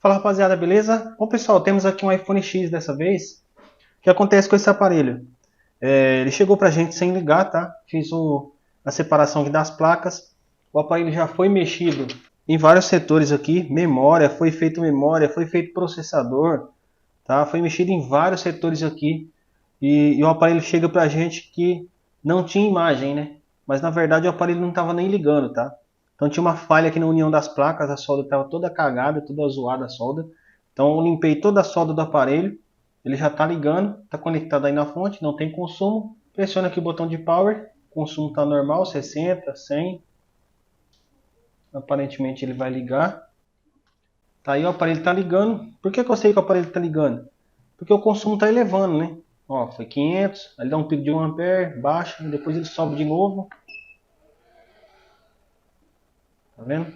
Fala rapaziada, beleza? Bom pessoal, temos aqui um iPhone X dessa vez. O que acontece com esse aparelho? Ele chegou pra gente sem ligar, tá? Fiz a separação aqui das placas. O aparelho já foi mexido em vários setores aqui. Memória, foi feito processador, tá? Foi mexido em vários setores aqui. E o aparelho chega pra gente que não tinha imagem, né? Mas na verdade o aparelho não estava nem ligando, tá? Então tinha uma falha aqui na união das placas, a solda estava toda cagada, toda zoada a solda. Então eu limpei toda a solda do aparelho, ele já está ligando, está conectado aí na fonte, não tem consumo. Pressiona aqui o botão de power, o consumo está normal, 60, 100. Aparentemente ele vai ligar. Tá aí, o aparelho está ligando. Por que eu sei que o aparelho está ligando? Porque o consumo está elevando, né? Ó, foi 500, aí dá um pico de 1 ampere, baixa, depois ele sobe de novo. Tá vendo?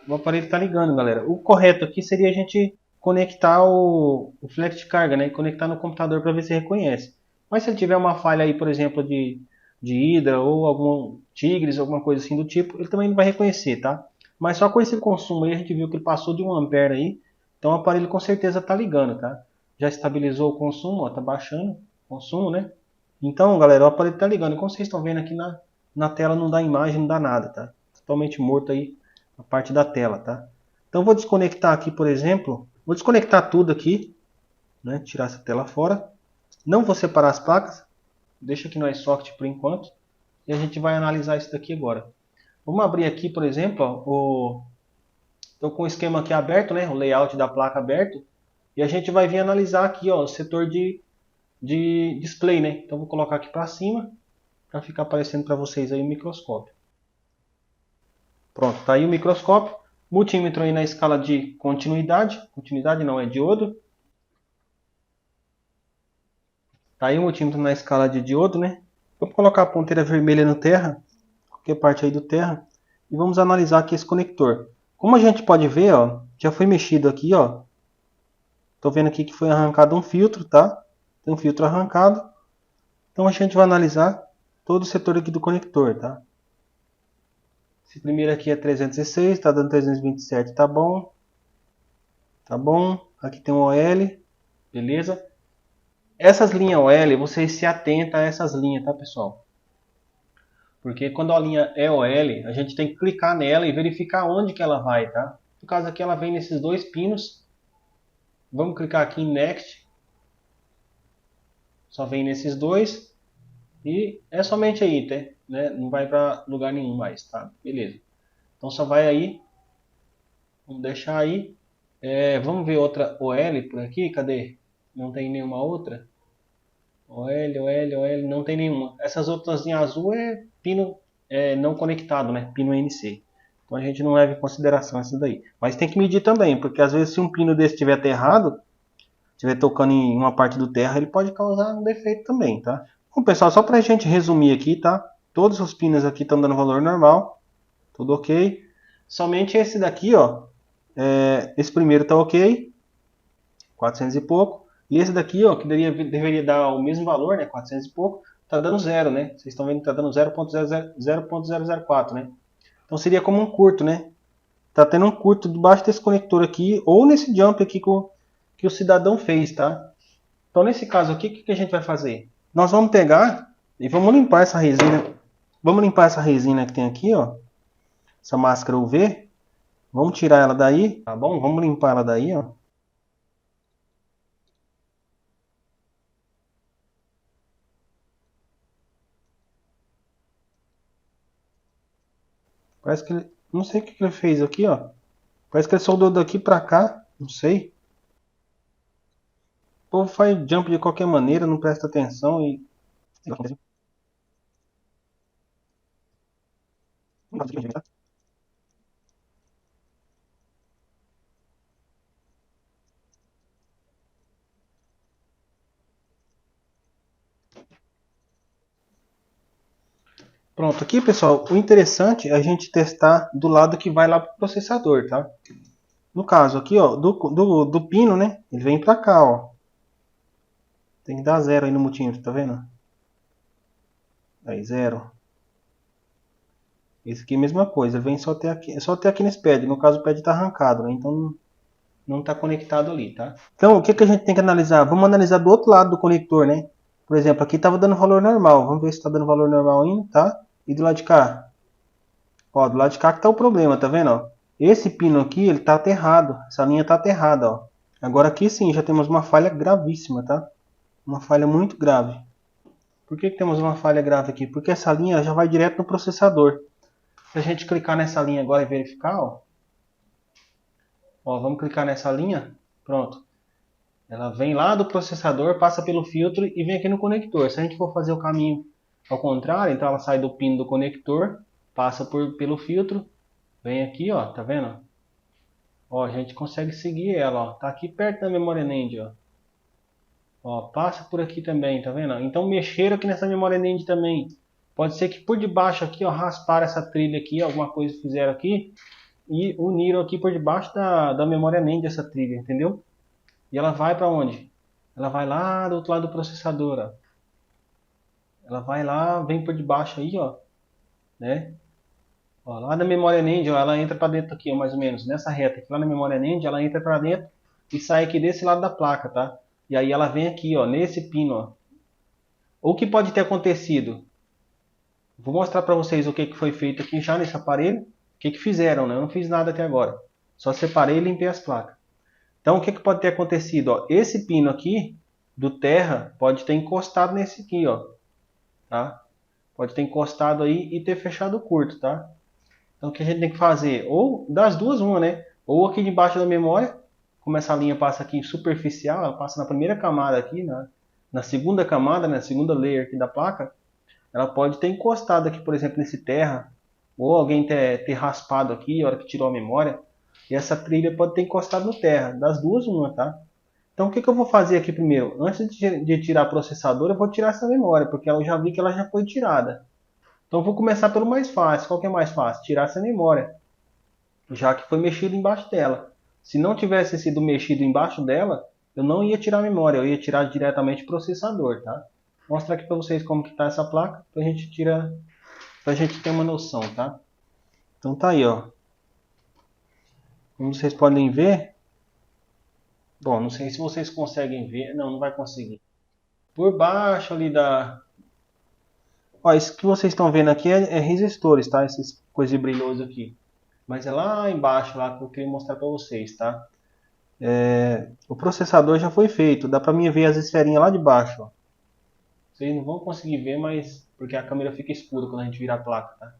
O aparelho está ligando, galera. O correto aqui seria a gente conectar o flex de carga, né? Conectar no computador para ver se reconhece. Mas se ele tiver uma falha aí, por exemplo, de Hydra ou algum Tigres, alguma coisa assim do tipo, ele também não vai reconhecer, tá? Mas só com esse consumo aí, a gente viu que ele passou de 1 ampere aí. Então o aparelho com certeza está ligando, tá? Já estabilizou o consumo, ó, tá baixando o consumo, né? Então, galera, o aparelho está ligando. Como vocês estão vendo aqui na tela, não dá imagem, não dá nada, tá? Totalmente morto aí a parte da tela, tá? Então vou desconectar aqui, por exemplo, vou desconectar tudo aqui, né? Tirar essa tela fora. Não vou separar as placas, deixa aqui no iSocket por enquanto, e a gente vai analisar isso daqui agora. Vamos abrir aqui, por exemplo, estou com o esquema aqui aberto, né? O layout da placa aberto, e a gente vai vir analisar aqui, ó, o setor de display, né? Então vou colocar aqui para cima, para ficar aparecendo para vocês aí o microscópio. Pronto, tá aí o microscópio. Multímetro aí na escala de continuidade. Continuidade não, é diodo. Tá aí o multímetro na escala de diodo, né? Vamos colocar a ponteira vermelha no terra. Qualquer parte aí do terra. E vamos analisar aqui esse conector. Como a gente pode ver, ó, já foi mexido aqui, ó. Tô vendo aqui que foi arrancado um filtro, tá? Tem um filtro arrancado. Então a gente vai analisar todo o setor aqui do conector, tá? Esse primeiro aqui é 306, tá dando 327, tá bom. Tá bom. Aqui tem um OL, beleza? Essas linhas OL, vocês se atentam a essas linhas, tá, pessoal? Porque quando a linha é OL, a gente tem que clicar nela e verificar onde que ela vai, tá? No caso aqui, ela vem nesses dois pinos. Vamos clicar aqui em Next. Só vem nesses dois. E é somente aí, tá? Né? Não vai para lugar nenhum mais, tá? Beleza. Então só vai aí. Vamos deixar aí. Vamos ver outra OL por aqui. Cadê? Não tem nenhuma outra. OL, não tem nenhuma. Essas outras em azul é pino não conectado, né? Pino NC. Então a gente não leva em consideração essas daí. Mas tem que medir também, porque às vezes se um pino desse estiver aterrado, estiver tocando em uma parte do terra, ele pode causar um defeito também, tá? Bom, pessoal, só pra gente resumir aqui, tá? Todos os pinos aqui estão dando valor normal. Tudo ok. Somente esse daqui, ó. Esse primeiro tá ok. 400 e pouco. E esse daqui, ó, que deveria dar o mesmo valor, né, 400 e pouco, tá dando zero, né? Vocês estão vendo que tá dando 0.004, né? Então seria como um curto, né? Tá tendo um curto debaixo desse conector aqui, ou nesse jump aqui que o cidadão fez, tá? Então nesse caso aqui, o que a gente vai fazer? Nós vamos pegar e vamos limpar essa resina. Vamos limpar essa resina que tem aqui, ó. Essa máscara UV. Vamos tirar ela daí, tá bom? Vamos limpar ela daí, ó. Parece que ele... Não sei o que ele fez aqui, ó. Parece que ele soldou daqui pra cá. Não sei. O povo faz jump de qualquer maneira, não presta atenção e... Pronto, aqui pessoal, o interessante é a gente testar do lado que vai lá pro processador, tá? No caso aqui, ó, do pino, né? Ele vem pra cá, ó. Tem que dar zero aí no multímetro, tá vendo? Aí, zero. Esse aqui é a mesma coisa, ele vem só até aqui, é só até aqui nesse pad. No caso o pad tá arrancado, né? Então não está conectado ali, tá? Então, o que a gente tem que analisar? Vamos analisar do outro lado do conector, né? Por exemplo, aqui estava dando valor normal. Vamos ver se está dando valor normal ainda, tá? E do lado de cá? Ó, do lado de cá que está o problema, tá vendo? Ó? Esse pino aqui, ele está aterrado. Essa linha está aterrada, ó. Agora aqui sim, já temos uma falha gravíssima, tá? Uma falha muito grave. Por que temos uma falha grave aqui? Porque essa linha já vai direto no processador. Se a gente clicar nessa linha agora e verificar, ó, vamos clicar nessa linha, pronto. Ela vem lá do processador, passa pelo filtro e vem aqui no conector. Se a gente for fazer o caminho ao contrário, então ela sai do pino do conector, passa pelo filtro, vem aqui, ó, tá vendo? Ó, a gente consegue seguir ela, ó, tá aqui perto da memória NAND, ó. Ó, passa por aqui também, tá vendo? Então mexeram aqui nessa memória NAND também. Pode ser que por debaixo aqui, ó, rasparam essa trilha aqui, alguma coisa fizeram aqui e uniram aqui por debaixo da memória NAND essa trilha, entendeu? E ela vai para onde? Ela vai lá do outro lado do processador, ó. Ela vai lá, vem por debaixo aí, ó, né? Ó, lá da memória NAND, ó, ela entra para dentro aqui, ó, mais ou menos, nessa reta aqui, lá na memória NAND, ela entra para dentro e sai aqui desse lado da placa, tá? E aí ela vem aqui, ó, nesse pino, ó. O que pode ter acontecido? Vou mostrar para vocês o que foi feito aqui já nesse aparelho. O que fizeram, né? Eu não fiz nada até agora. Só separei e limpei as placas. Então, o que pode ter acontecido? Ó, esse pino aqui do terra pode ter encostado nesse aqui, ó, tá? Pode ter encostado aí e ter fechado o curto, tá? Então, o que a gente tem que fazer? Ou das duas, uma, né? Ou aqui debaixo da memória, como essa linha passa aqui superficial, ela passa na primeira camada aqui, na segunda camada, na segunda layer aqui da placa, ela pode ter encostado aqui, por exemplo, nesse terra, ou alguém ter raspado aqui, a hora que tirou a memória, e essa trilha pode ter encostado no terra. Das duas, uma, tá? Então, o que eu vou fazer aqui primeiro? Antes de tirar a processadora, eu vou tirar essa memória, porque eu já vi que ela já foi tirada. Então, eu vou começar pelo mais fácil. Qual que é mais fácil? Tirar essa memória, já que foi mexido embaixo dela. Se não tivesse sido mexido embaixo dela, eu não ia tirar a memória, eu ia tirar diretamente o processador, tá? Vou mostrar aqui para vocês como que está essa placa, para a gente ter uma noção, tá? Então tá aí, ó. Como vocês podem ver, bom, não sei se vocês conseguem ver, não, não vai conseguir. Por baixo ali ó, isso que vocês estão vendo aqui é resistores, tá? Essas coisas brilhosas aqui. Mas é lá embaixo, lá que eu queria mostrar para vocês, tá? O processador já foi feito, dá para mim ver as esferinhas lá de baixo, ó. Vocês não vão conseguir ver, mas porque a câmera fica escura quando a gente vira a placa, tá?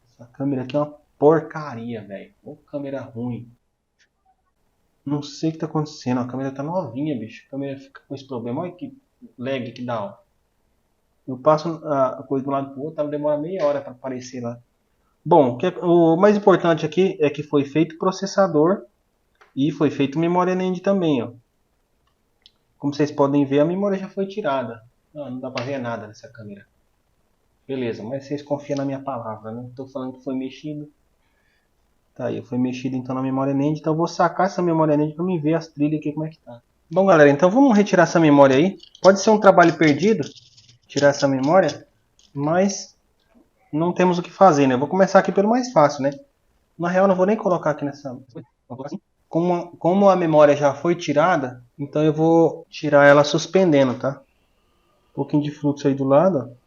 Essa câmera aqui é uma porcaria, velho. Ô, câmera ruim. Não sei o que tá acontecendo. A câmera tá novinha, bicho. A câmera fica com esse problema. Olha que lag que dá, ó. Eu passo a coisa de um lado pro outro, ela demora meia hora para aparecer lá. Bom, o mais importante aqui é que foi feito processador e foi feito memória NAND também, ó. Como vocês podem ver, a memória já foi tirada. Não dá para ver nada nessa câmera. Beleza, mas vocês confiam na minha palavra, né? Estou falando que foi mexido. Tá aí, foi mexido então na memória NAND. Então eu vou sacar essa memória NAND para me ver as trilhas aqui como é que tá. Bom, galera, então vamos retirar essa memória aí. Pode ser um trabalho perdido, tirar essa memória, mas não temos o que fazer, né? Eu vou começar aqui pelo mais fácil, né? Na real, não vou nem colocar aqui nessa. Como a memória já foi tirada, então eu vou tirar ela suspendendo, tá? Um pouquinho de fluxo aí do lado, ó.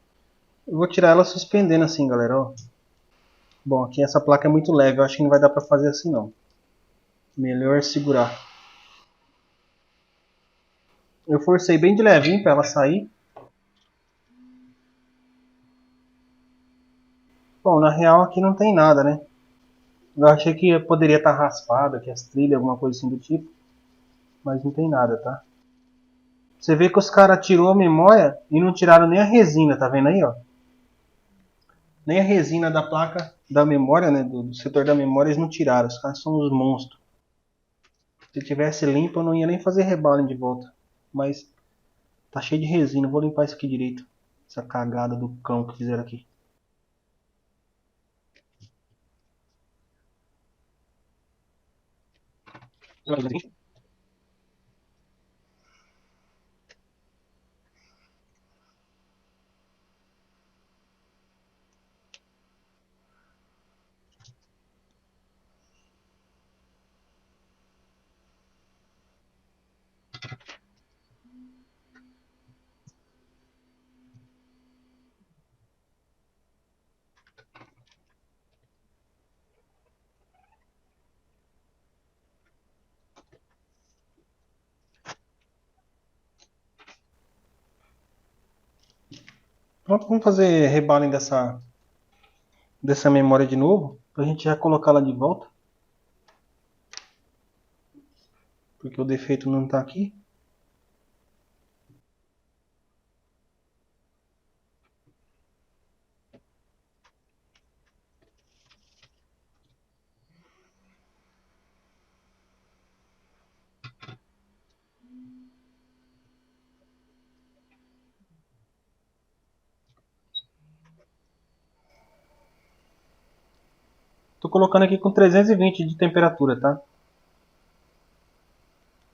Eu vou tirar ela suspendendo assim, galera, ó. Bom, aqui essa placa é muito leve, eu acho que não vai dar pra fazer assim não. Melhor segurar. Eu forcei bem de levinho pra ela sair. Bom, na real aqui não tem nada, né? Eu achei que poderia estar raspada, que as trilhas, alguma coisa assim do tipo. Mas não tem nada, tá? Você vê que os caras tirou a memória e não tiraram nem a resina, tá vendo aí, ó? Nem a resina da placa da memória, né? Do setor da memória eles não tiraram. Os caras são uns monstros. Se tivesse limpo eu não ia nem fazer rebalem de volta. Mas tá cheio de resina, vou limpar isso aqui direito. Essa cagada do cão que fizeram aqui. Pronto, vamos fazer rebalem dessa memória de novo, pra gente já colocar ela de volta. Porque o defeito não tá aqui. Tô colocando aqui com 320 de temperatura, tá?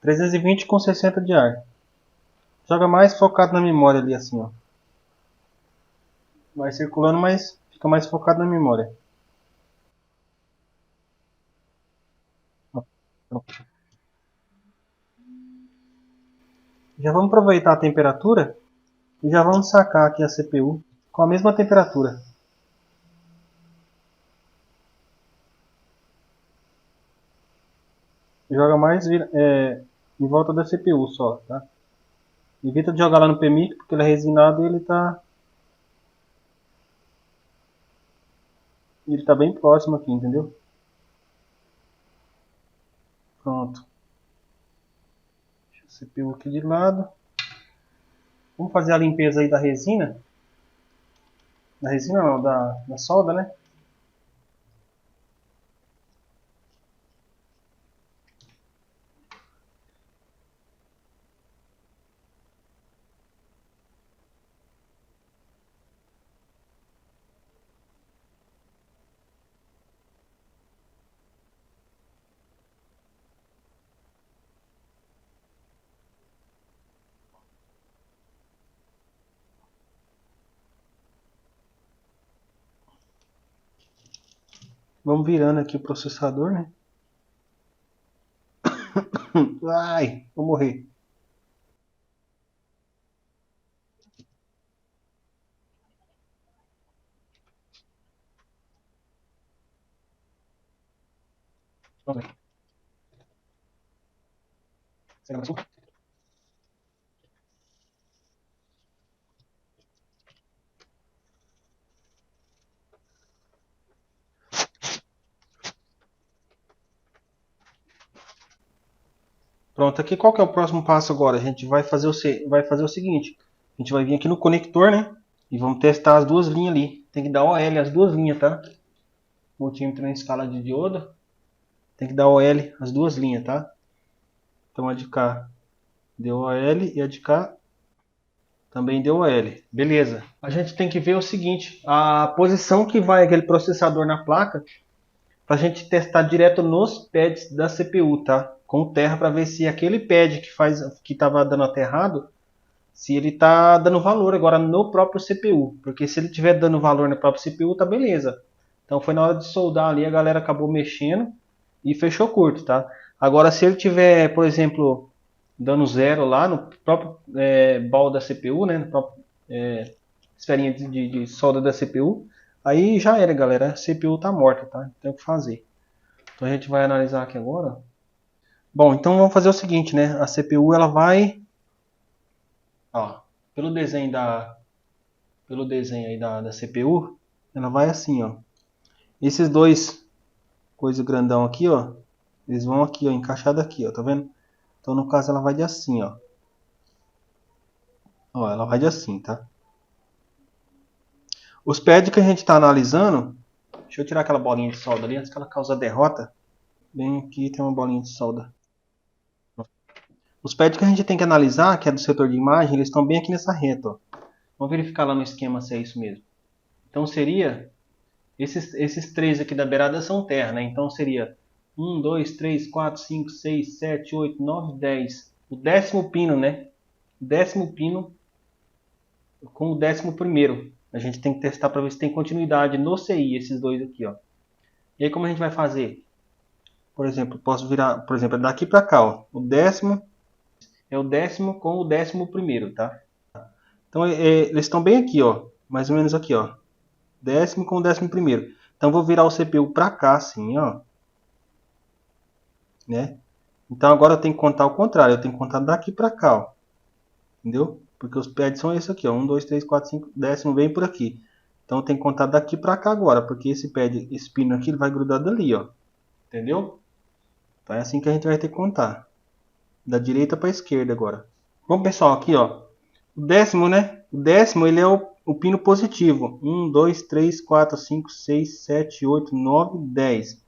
320 com 60 de ar. Joga mais focado na memória ali, assim, ó. Vai circulando, mas fica mais focado na memória. Já vamos aproveitar a temperatura e já vamos sacar aqui a CPU com a mesma temperatura. Joga mais em volta da CPU só, tá? Evita de jogar lá no PMIC, porque ele é resinado e ele tá bem próximo aqui, entendeu? Pronto. Deixa a CPU aqui de lado. Vamos fazer a limpeza aí da resina. Da resina não, da solda, né? Vamos virando aqui o processador, né? Ai, vou morrer. Vamos ver. Pronto, aqui qual que é o próximo passo agora? A gente vai fazer o seguinte. A gente vai vir aqui no conector, né? E vamos testar as duas linhas ali. Tem que dar OL as duas linhas, tá? Multímetro na escala de diodo. Tem que dar OL as duas linhas, tá? Então a de cá deu OL e a de cá também deu OL. Beleza. A gente tem que ver o seguinte. A posição que vai aquele processador na placa para a gente testar direto nos pads da CPU, tá? Com terra para ver se aquele pad que estava dando até errado, se ele está dando valor agora no próprio CPU, porque se ele estiver dando valor no próprio CPU, tá beleza. Então foi na hora de soldar ali, a galera acabou mexendo e fechou curto, tá? Agora se ele tiver, por exemplo, dando zero lá no próprio ball da CPU, né, no próprio esferinha de solda da CPU, aí já era, galera. A CPU tá morta, tá? Não tem o que fazer. Então a gente vai analisar aqui agora. Bom, então vamos fazer o seguinte, né? A CPU ela vai, ó, pelo desenho aí da CPU, ela vai assim, ó. Esses dois coisa grandão aqui, ó, eles vão aqui, ó, encaixado aqui, ó, tá vendo? Então no caso ela vai de assim, ó. Ó, ela vai de assim, tá? Os pads que a gente está analisando, deixa eu tirar aquela bolinha de solda ali antes que ela cause derrota. Bem aqui tem uma bolinha de solda. Os pads que a gente tem que analisar, que é do setor de imagem, eles estão bem aqui nessa reta, ó. Vamos verificar lá no esquema se é isso mesmo. Então seria esses três aqui da beirada são terra, né? Então seria 1, 2, 3, 4, 5, 6, 7, 8, 9, 10. O 10º pino, né? O 10º pino com o 11º. A gente tem que testar para ver se tem continuidade no CI, esses dois aqui, ó. E aí como a gente vai fazer? Por exemplo, posso virar, por exemplo, daqui para cá, ó. O 10º é o 10º com o 11º, tá? Então eles estão bem aqui, ó. Mais ou menos aqui, ó. 10º com o 11º. Então vou virar o CPU para cá, assim, ó. Né? Então agora eu tenho que contar o contrário. Eu tenho que contar daqui para cá, ó. Entendeu? Porque os pads são esses aqui, ó. 1, 2, 3, 4, 5, décimo vem por aqui. Então tem que contar daqui pra cá agora, porque esse pad, esse pino aqui, ele vai grudar dali, ó. Entendeu? Então é assim que a gente vai ter que contar. Da direita pra esquerda agora. Bom, pessoal, aqui, ó. O décimo, né? O décimo, ele é o pino positivo. 1, 2, 3, 4, 5, 6, 7, 8, 9, 10.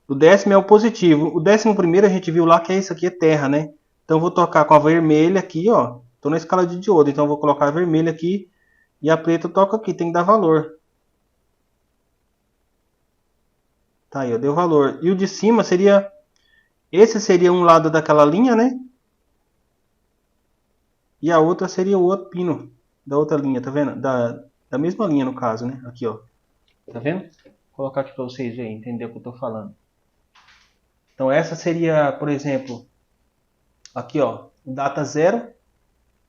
O décimo é o positivo. O décimo primeiro a gente viu lá que isso aqui é terra, né? Então eu vou tocar com a vermelha aqui, ó. Tô na escala de diodo, então eu vou colocar a vermelha aqui e a preta eu toco aqui, tem que dar valor. Tá aí, ó, deu valor. E o de cima seria... Esse seria um lado daquela linha, né? E a outra seria o outro pino da outra linha, tá vendo? Da mesma linha, no caso, né? Aqui, ó. Tá vendo? Vou colocar aqui pra vocês verem, entender o que eu tô falando. Então essa seria, por exemplo, aqui, ó, data 0,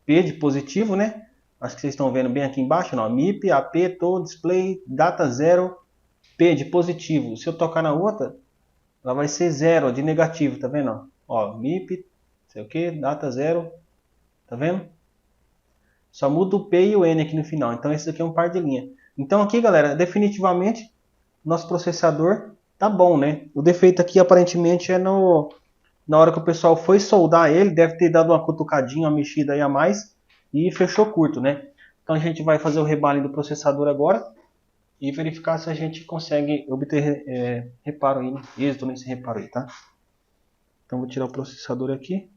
P de positivo, né? Acho que vocês estão vendo bem aqui embaixo, ó, MIP, AP, TO, display, data 0, P de positivo. Se eu tocar na outra, ela vai ser 0 de negativo, tá vendo? Ó, MIP, sei o que, data 0, tá vendo? Só muda o P e o N aqui no final. Então esse aqui é um par de linha. Então aqui, galera, definitivamente nosso processador tá bom, né? O defeito aqui aparentemente é na hora que o pessoal foi soldar ele, deve ter dado uma cutucadinha, uma mexida aí a mais e fechou curto, né? Então a gente vai fazer o rebalem do processador agora e verificar se a gente consegue obter reparo aí, êxito nesse reparo aí, tá? Então vou tirar o processador aqui.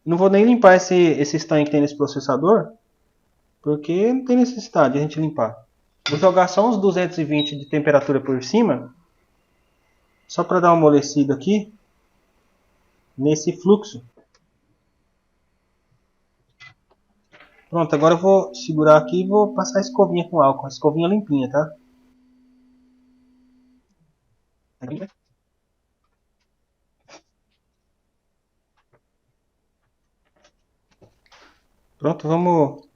Não vou nem limpar esse stand que tem nesse processador, porque não tem necessidade de a gente limpar. Vou jogar só uns 220 de temperatura por cima, só para dar uma amolecida aqui nesse fluxo. Pronto, agora eu vou segurar aqui e vou passar a escovinha com álcool, a escovinha limpinha, tá? Pronto, vamos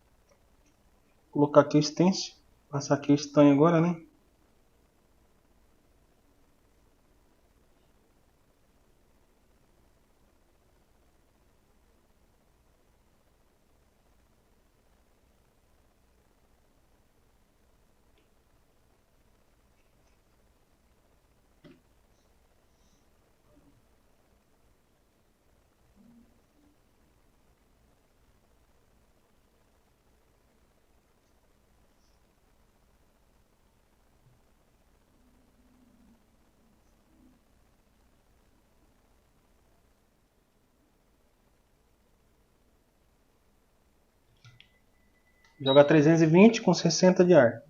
colocar aqui o stencil, passar aqui o estanho agora, né? Joga 320 com 60 de ar.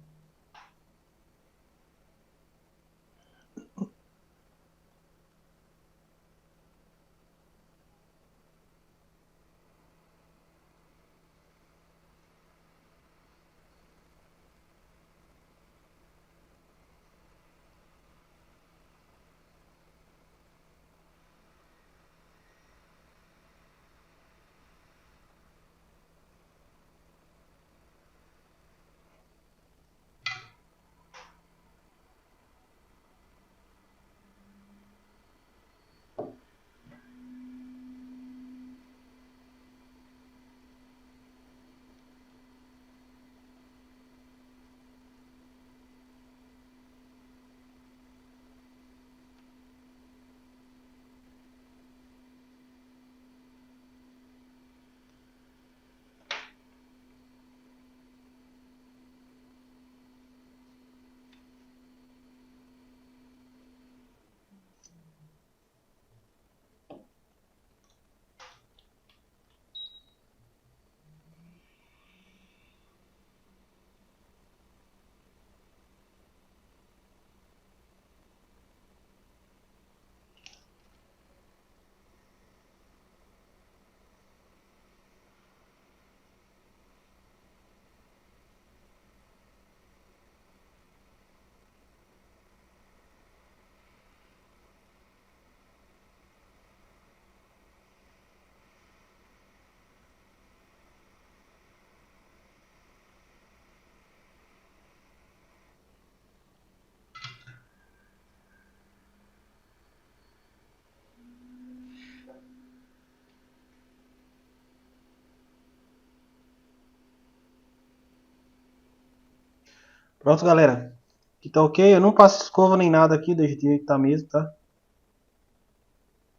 Pronto, galera. Aqui tá ok. Eu não passo escova nem nada aqui, deixa de jeito que tá mesmo, tá?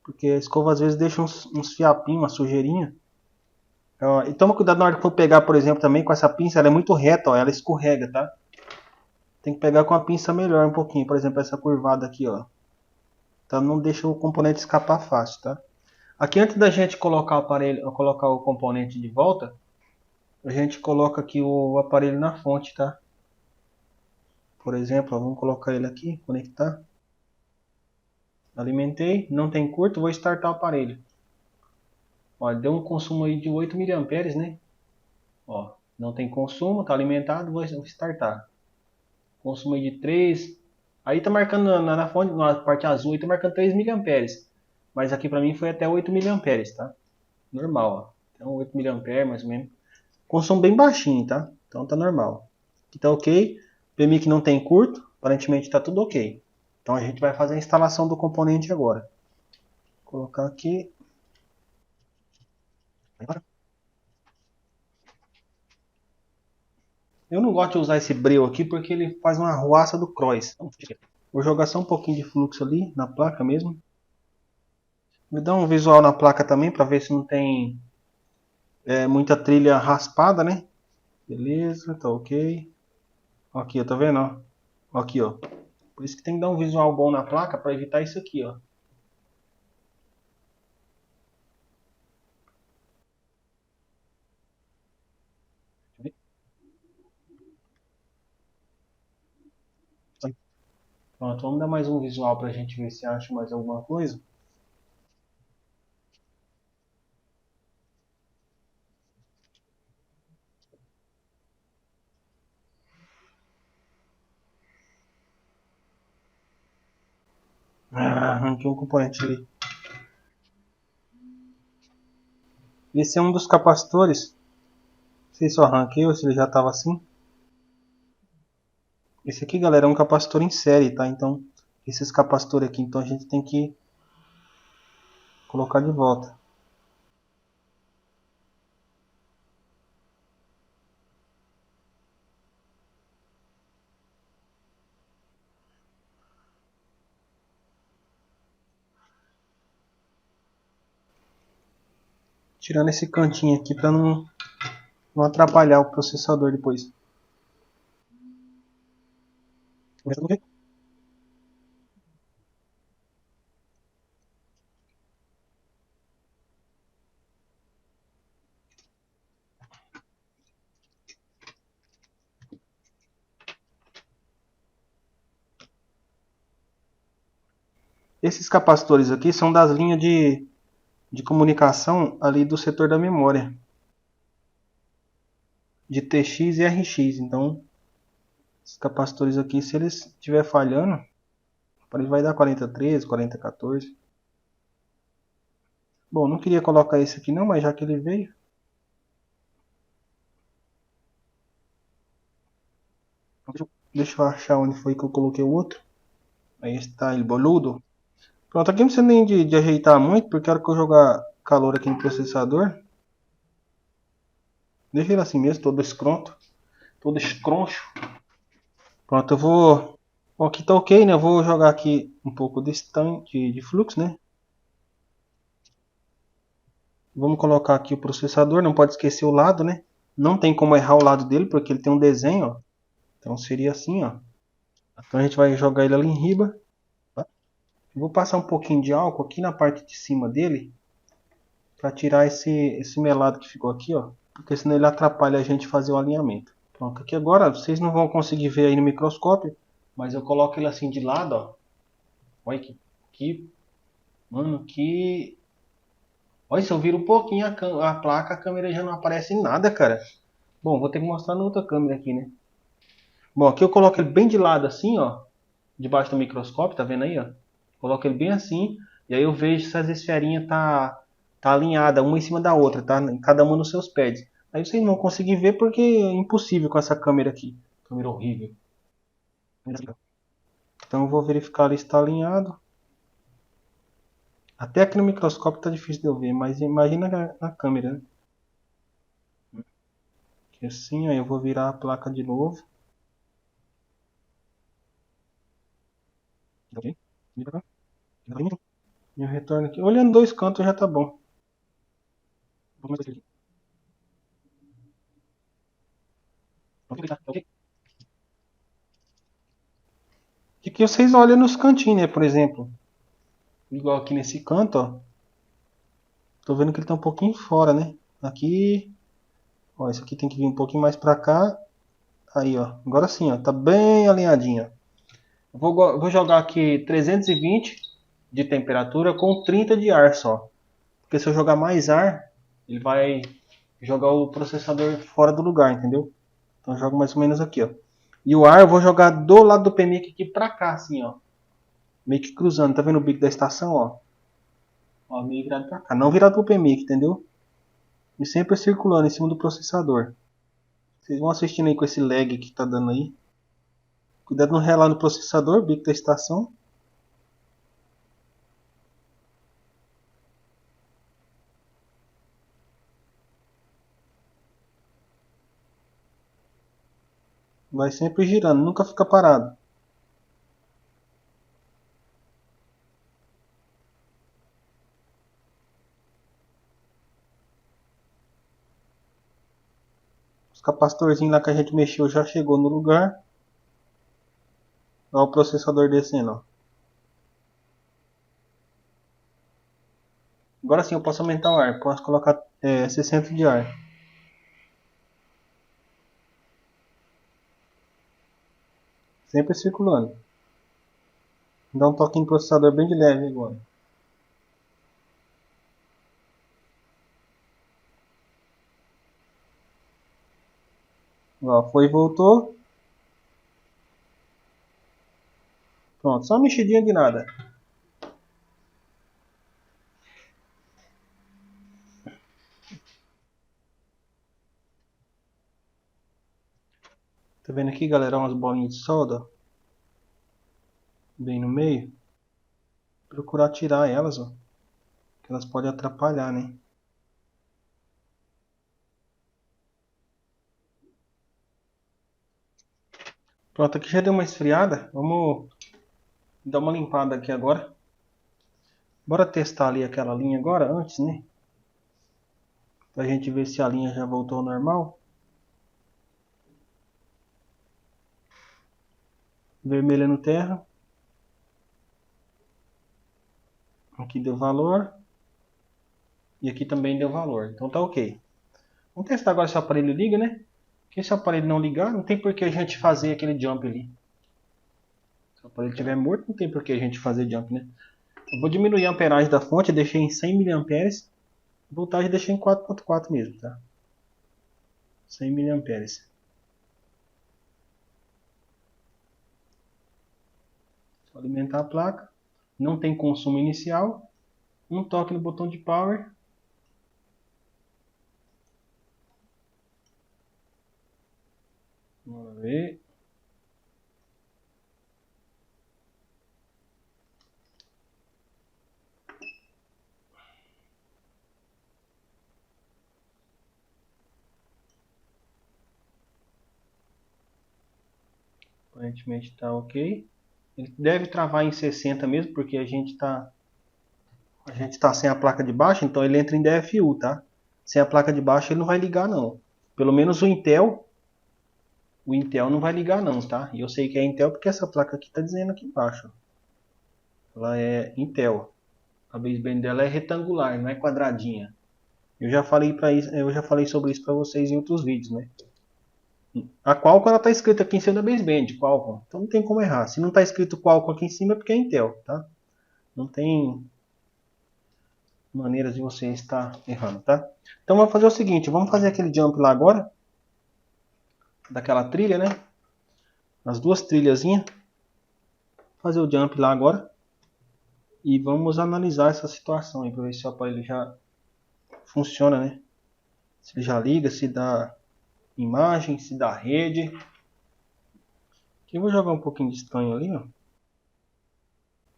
Porque a escova às vezes deixa uns fiapinhos, uma sujeirinha. Ó, e toma cuidado na hora que for pegar, por exemplo, também com essa pinça, ela é muito reta, ó, ela escorrega, tá? Tem que pegar com a pinça melhor um pouquinho, por exemplo, essa curvada aqui, ó. Então não deixa o componente escapar fácil, tá? Aqui antes da gente colocar o aparelho, colocar o componente de volta, a gente coloca aqui o aparelho na fonte, tá? Por exemplo, ó, vamos colocar ele aqui, conectar. Alimentei, não tem curto, vou startar o aparelho. Ó, deu um consumo aí de 8 mA, né? Ó, não tem consumo, tá alimentado, vou startar. Consumo aí de 3. Aí tá marcando na fonte, na parte azul, aí tá marcando 3 mA. Mas aqui pra mim foi até 8 mA, tá? Normal, ó. Então 8 mA mais ou menos. Consumo bem baixinho, tá? Então tá normal. Aqui tá ok. PMIC não tem curto, aparentemente tá tudo ok. Então a gente vai fazer a instalação do componente agora. Vou colocar aqui. Eu não gosto de usar esse breu aqui porque ele faz uma arruaça do cross. Vou jogar só um pouquinho de fluxo ali na placa mesmo. Me dá um visual na placa também para ver se não tem muita trilha raspada, né? Beleza, tá ok. Aqui, ó, tá vendo? Ó? Aqui, ó. Por isso que tem que dar um visual bom na placa para evitar isso aqui, ó. Pronto, vamos dar mais um visual para a gente ver se acha mais alguma coisa. Ah, arranquei um componente ali. Esse é um dos capacitores. Não sei se eu arranquei ou se ele já estava assim. Esse aqui, galera, é um capacitor em série, tá? Então, esses capacitores aqui, então a gente tem que colocar de volta. Tirando esse cantinho aqui para não atrapalhar o processador depois. Esses capacitores aqui são das linhas de comunicação ali do setor da memória. De TX e RX. Então, esses capacitores aqui, se eles estiver falhando, vai dar 4013, 4014. Bom, não queria colocar esse aqui não, mas já que ele veio. Deixa eu achar onde foi que eu coloquei o outro. Aí está ele boludo. Pronto, aqui não precisa nem de ajeitar muito, porque a hora que eu jogar calor aqui no processador, deixa ele assim mesmo, todo escronto, todo escroncho. Pronto, eu vou. Bom, aqui tá ok, né? Eu vou jogar aqui um pouco de fluxo, né? Vamos colocar aqui o processador, não pode esquecer o lado, né? Não tem como errar o lado dele, porque ele tem um desenho, ó. Então seria assim, ó. Então a gente vai jogar ele ali em riba. Tá? Vou passar um pouquinho de álcool aqui na parte de cima dele, para tirar esse melado que ficou aqui, ó. Porque senão ele atrapalha a gente fazer o alinhamento. Pronto, aqui agora vocês não vão conseguir ver aí no microscópio, mas eu coloco ele assim de lado, ó. Olha mano, que... Olha, se eu viro um pouquinho a placa, a câmera já não aparece em nada, cara. Bom, vou ter que mostrar na outra câmera aqui, né? Bom, aqui eu coloco ele bem de lado assim, ó. Debaixo do microscópio, tá vendo aí, ó? Coloco ele bem assim, e aí eu vejo se as esferinhas tá alinhada uma em cima da outra, tá? Cada uma nos seus pads. Aí vocês não vão conseguir ver porque é impossível com essa câmera aqui. Câmera horrível. Então eu vou verificar ali se está alinhado. Até aqui no microscópio tá difícil de eu ver, mas imagina na câmera, né? Aqui assim, aí eu vou virar a placa de novo. Ok. Vem pra cá. E eu retorno aqui. Olhando dois cantos já tá bom. Vou começar aqui. Ok, tá. Ok. E aqui vocês olham nos cantinhos, né? Por exemplo. Igual aqui nesse canto, ó. Tô vendo que ele tá um pouquinho fora, né? Aqui. Ó, esse aqui tem que vir um pouquinho mais pra cá. Aí, ó. Agora sim, ó. Tá bem alinhadinho. Vou jogar aqui 320 de temperatura com 30 de ar só. Porque se eu jogar mais ar, ele vai jogar o processador fora do lugar, entendeu? Então eu jogo mais ou menos aqui, ó. E o ar eu vou jogar do lado do PMIC aqui pra cá, assim, ó. Meio que cruzando. Tá vendo o bico da estação, ó? Ó, meio virado pra cá. Não virado pro PMIC, entendeu? E sempre circulando em cima do processador. Vocês vão assistindo aí com esse lag que tá dando aí. Cuidado não relar no processador, bico da estação. Vai sempre girando, nunca fica parado. Os capacitorzinhos lá que a gente mexeu já chegou no lugar. Olha o processador descendo, ó. Agora sim eu posso aumentar o ar. Posso colocar 60 de ar. Sempre circulando. Dá um toque no processador bem de leve agora. Ó, foi e voltou. Pronto, só uma mexidinha de nada. Tá vendo aqui, galera, umas bolinhas de solda bem no meio. Procurar tirar elas, ó, que elas podem atrapalhar, né? Pronto, aqui já deu uma esfriada. Vamos dar uma limpada aqui agora. Bora testar ali aquela linha agora, antes, né? Pra gente ver se a linha já voltou ao normal. Vermelha no terra. Aqui deu valor. E aqui também deu valor. Então tá ok. Vamos testar agora se o aparelho liga, né? Porque se o aparelho não ligar, não tem por que a gente fazer aquele jump ali. Se o aparelho estiver morto, não tem por que a gente fazer jump, né? Eu vou diminuir a amperagem da fonte, deixei em 100 mA. Voltagem deixei em 4.4 mesmo, tá? 100 mA. Só alimentar a placa. Não tem consumo inicial. Um toque no botão de power. Vamos ver. Aparentemente está ok. Ele deve travar em 60 mesmo, porque a gente tá sem a placa de baixo, então ele entra em DFU, tá? Sem a placa de baixo ele não vai ligar não. Pelo menos o Intel não vai ligar não, tá? E eu sei que é Intel porque essa placa aqui tá dizendo aqui embaixo. Ela é Intel. A baseband dela é retangular, não é quadradinha. Eu já falei sobre isso para vocês em outros vídeos, né? A Qualcomm ela tá escrita aqui em cima da baseband, Qualcomm. Então não tem como errar. Se não tá escrito Qualcomm aqui em cima é porque é Intel, tá? Não tem maneiras de você estar errando, tá? Então vamos fazer o seguinte, vamos fazer aquele jump lá agora, daquela trilha, né? As duas trilhazinhas. Fazer o jump lá agora. E vamos analisar essa situação aí, para ver se o aparelho já funciona, né? Se ele já liga, se dá imagem, se dá rede. Aqui eu vou jogar um pouquinho de estanho ali, ó.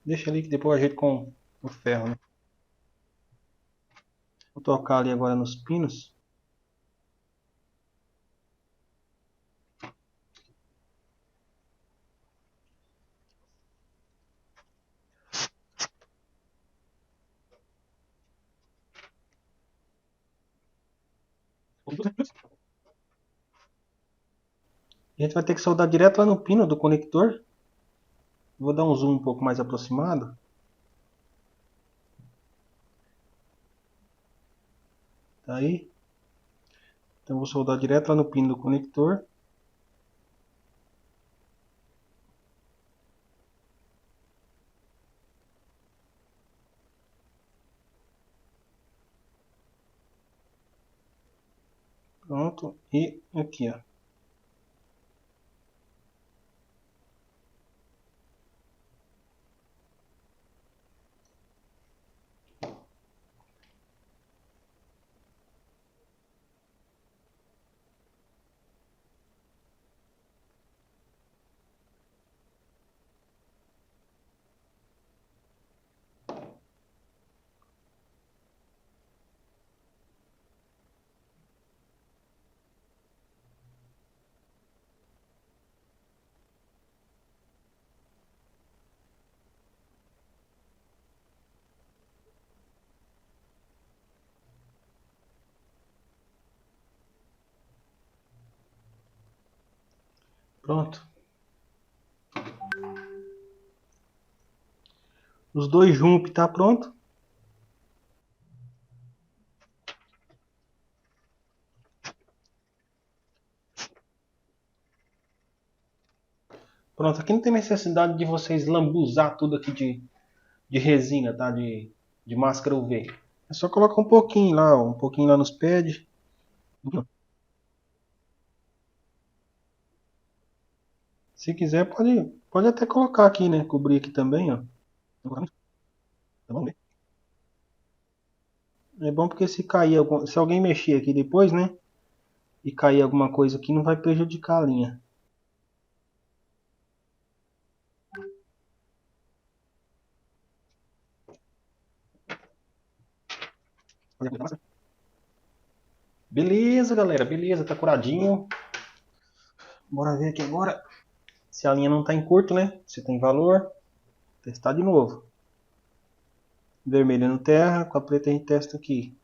Deixa ali que depois eu ajeito com o ferro, né? Vou tocar ali agora nos pinos. A gente vai ter que soldar direto lá no pino do conector. Vou dar um zoom um pouco mais aproximado. Tá aí. Então vou soldar direto lá no pino do conector. Pronto. E aqui, ó. Pronto. Os dois jump tá pronto. Pronto, aqui não tem necessidade de vocês lambuzar tudo aqui de resina, tá? De máscara UV. É só colocar um pouquinho lá nos pads. Se quiser, pode até colocar aqui, né? Cobrir aqui também, ó. Tá bom, né? É bom porque se alguém mexer aqui depois, né? E cair alguma coisa aqui, não vai prejudicar a linha. Beleza, galera. Beleza, tá curadinho. Bora ver aqui agora se a linha não tá em curto, né? Se tem valor. Testar de novo. Vermelho no terra, com a preta a gente testa aqui.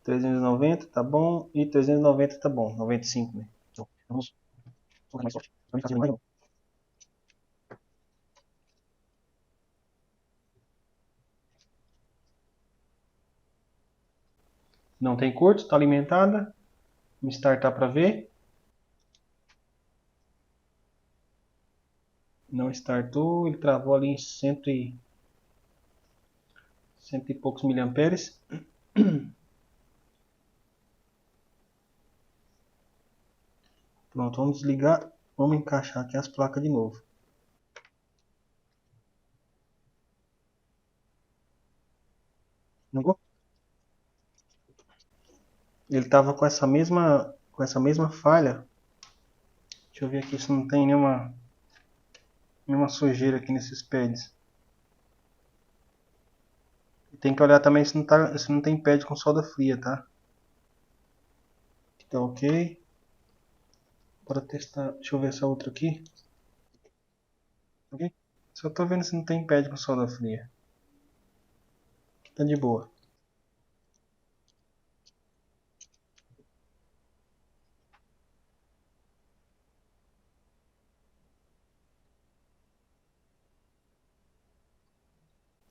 390 tá bom e 390 tá bom. 95, né? Então, vamos colocar mais forte. Pra não ficar mais não. Não tem curto, tá alimentada. Vamos startar para ver. Não startou, ele travou ali em cento e poucos miliamperes. Pronto, vamos desligar. Vamos encaixar aqui as placas de novo. Não? Ele estava com essa mesma falha. Deixa eu ver aqui se não tem nenhuma sujeira aqui nesses pads. E tem que olhar também se não tem pad com solda fria, tá? Tá ok. Bora testar. Deixa eu ver essa outra aqui. Ok? Só tô vendo se não tem pad com solda fria. Tá de boa.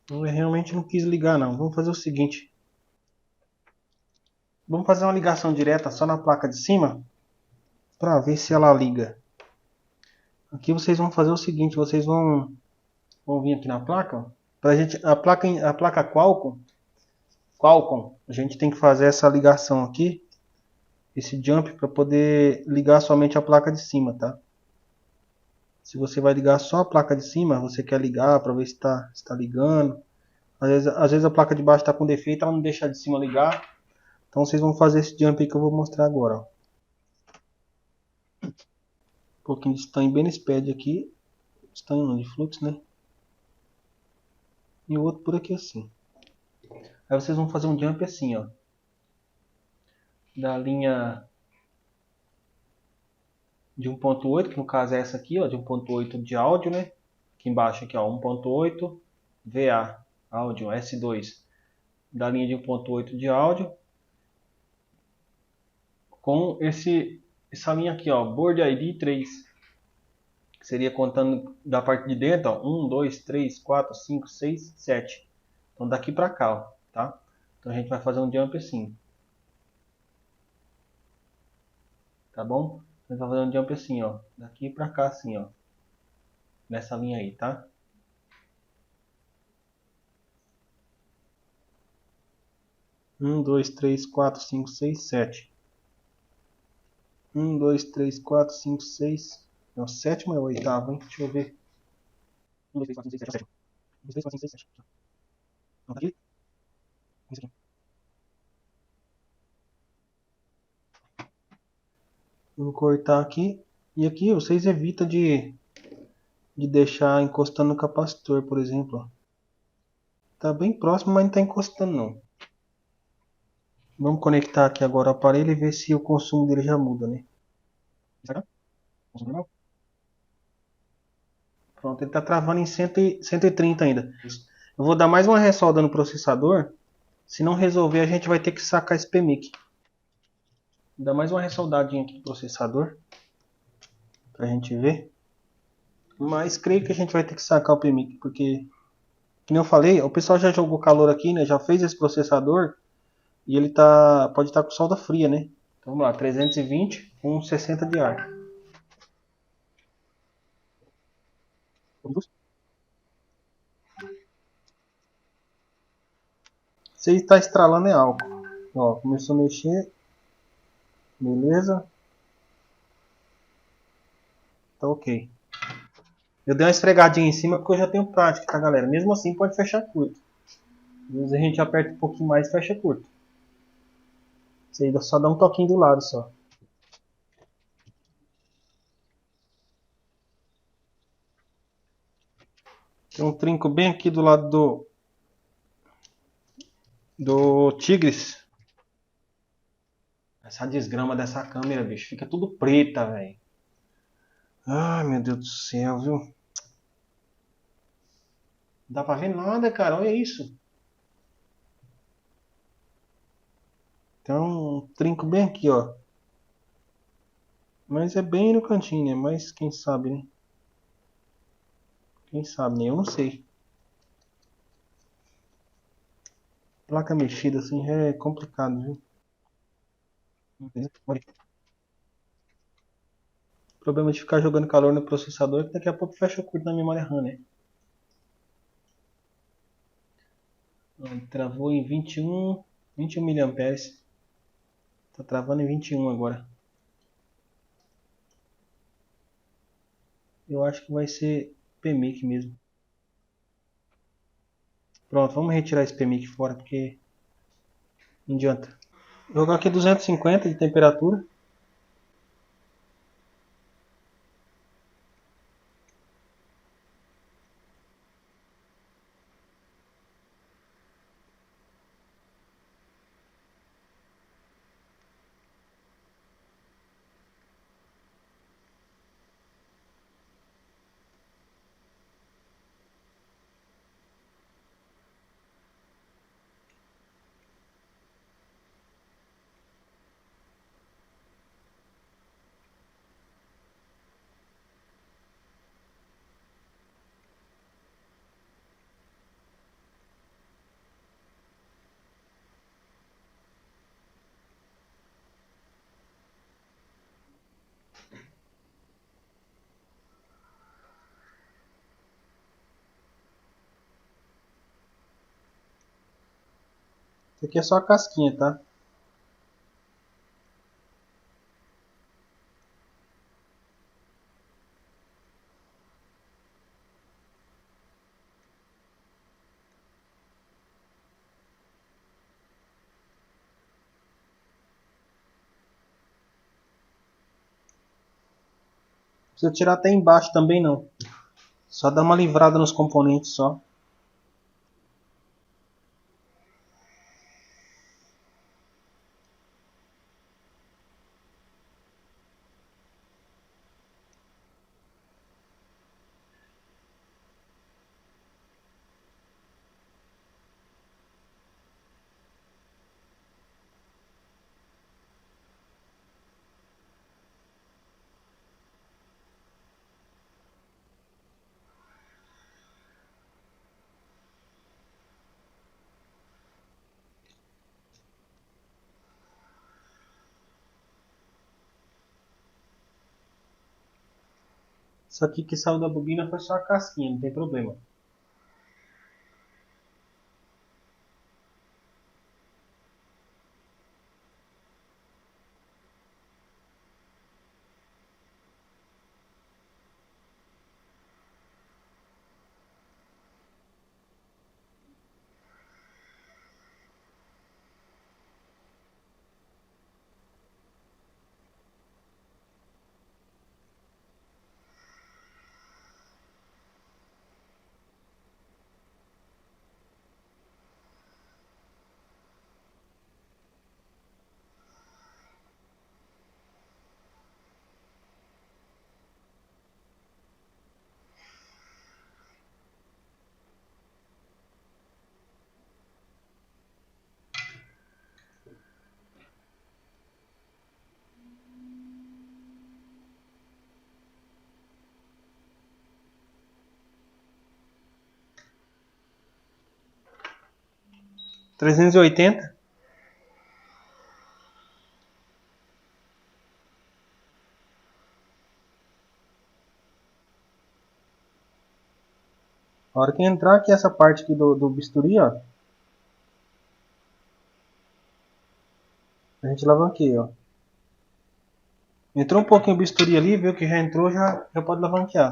Eu realmente não quis ligar não. Vamos fazer o seguinte. Vamos fazer uma ligação direta só na placa de cima para ver se ela liga. Aqui vocês vão fazer o seguinte, vão vir aqui na placa, pra gente a placa Qualcomm, a gente tem que fazer essa ligação aqui, esse jump para poder ligar somente a placa de cima, tá? Se você vai ligar só a placa de cima, você quer ligar para ver se está ligando. Às vezes a placa de baixo está com defeito, ela não deixa a de cima ligar. Então vocês vão fazer esse jump aí que eu vou mostrar agora. Ó. Um pouquinho de stain bem nesse pad aqui. Stain de fluxo, né? E o outro por aqui assim. Aí vocês vão fazer um jump assim, ó. Da linha de 1.8, que no caso é essa aqui, ó, de 1.8 de áudio, né? Aqui embaixo aqui, ó, 1.8 VA, áudio S2. Da linha de 1.8 de áudio com essa linha aqui, ó, Board ID 3. Que seria contando da parte de dentro, ó, 1, 2, 3, 4, 5, 6, 7. Então daqui pra cá, ó, tá? Então a gente vai fazer um jump assim. Tá bom? A gente vai fazer um jump assim, ó. Daqui pra cá assim, ó. Nessa linha aí, tá? Um, dois, três, quatro, cinco, seis, sete. Um, dois, três, quatro, cinco, seis. Não, sétimo é o oitavo, hein? Deixa eu ver. Um, dois, três, quatro, cinco, seis, sete. Um, dois, três, quatro, cinco, seis, sete. Não, tá aqui? Isso aqui. Vou cortar aqui. E aqui vocês evitam de deixar encostando no capacitor, por exemplo. Tá bem próximo, mas não tá encostando não. Vamos conectar aqui agora o aparelho e ver se o consumo dele já muda, né? Será? Consumo normal? Pronto, ele está travando em 130 ainda. Eu vou dar mais uma ressolda no processador. Se não resolver, a gente vai ter que sacar esse PMIC. Vou dar mais uma ressoldadinha aqui no processador. Pra gente ver. Mas creio que a gente vai ter que sacar o PMIC. Porque, como eu falei, o pessoal já jogou calor aqui, né? Já fez esse processador. E ele pode estar com solda fria, né? Então vamos lá, 320 com 60 de ar. Se ele está estralando é álcool. Ó, começou a mexer. Beleza. Tá ok. Eu dei uma esfregadinha em cima porque eu já tenho prática, tá, galera? Mesmo assim pode fechar curto. Às vezes a gente aperta um pouquinho mais e fecha curto. Isso aí só dá um toquinho do lado só. Tem um trinco bem aqui do lado do Tigres. Essa desgrama dessa câmera, bicho, fica tudo preta, velho. Ai, meu Deus do céu, viu? Não dá pra ver nada, cara. Olha isso. Tem um trinco bem aqui, ó. Mas é bem no cantinho, né? Mas quem sabe, né? Quem sabe, né? Eu não sei. Placa mexida assim já é complicado, viu? O problema de ficar jogando calor no processador é que daqui a pouco fecha o curto na memória RAM, né? Ele travou em 21 miliamperes. Tá travando em 21 agora. Eu acho que vai ser PMIC mesmo. Pronto, vamos retirar esse PMIC fora porque não adianta. Vou jogar aqui 250 de temperatura. Isso aqui é só a casquinha, tá? Não precisa tirar até embaixo também não. Só dá uma livrada nos componentes só. Isso aqui que saiu da bobina foi só a casquinha, não tem problema. $380. A hora que entrar aqui essa parte aqui do bisturi, ó. A gente alavanqueia, ó. Entrou um pouquinho o bisturi ali, viu que já entrou, já pode alavanquear.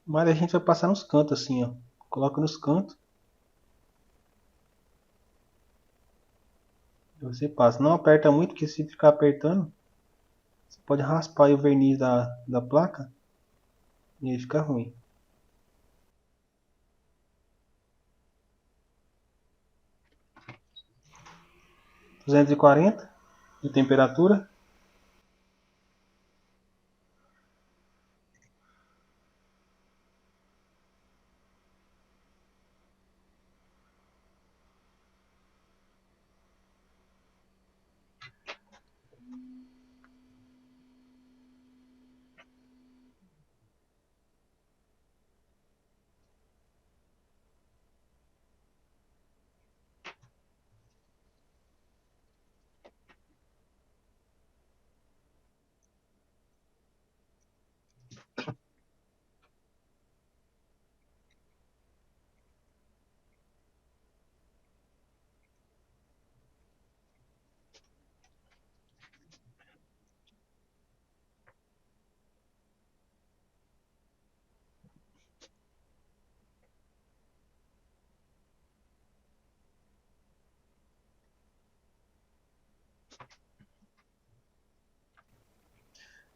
Mas a gente vai passar nos cantos assim, ó. Coloca nos cantos. E você passa. Não aperta muito, porque se ficar apertando, você pode raspar aí o verniz da placa. E aí fica ruim. 240 de temperatura.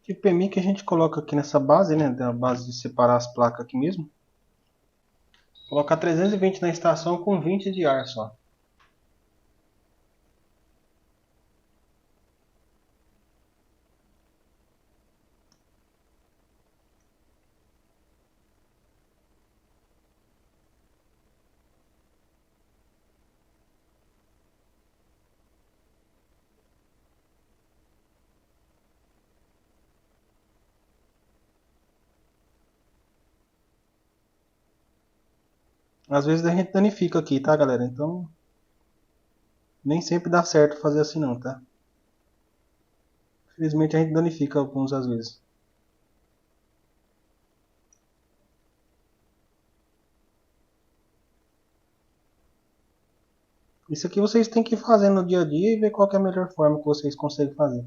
Tipo PMI que a gente coloca aqui nessa base, né? Da base de separar as placas aqui mesmo. Colocar 320 na estação com 20 de ar só. Às vezes a gente danifica aqui, tá, galera? Então nem sempre dá certo fazer assim não, tá? Infelizmente a gente danifica alguns às vezes. Isso aqui vocês têm que ir fazendo no dia a dia e ver qual é a melhor forma que vocês conseguem fazer.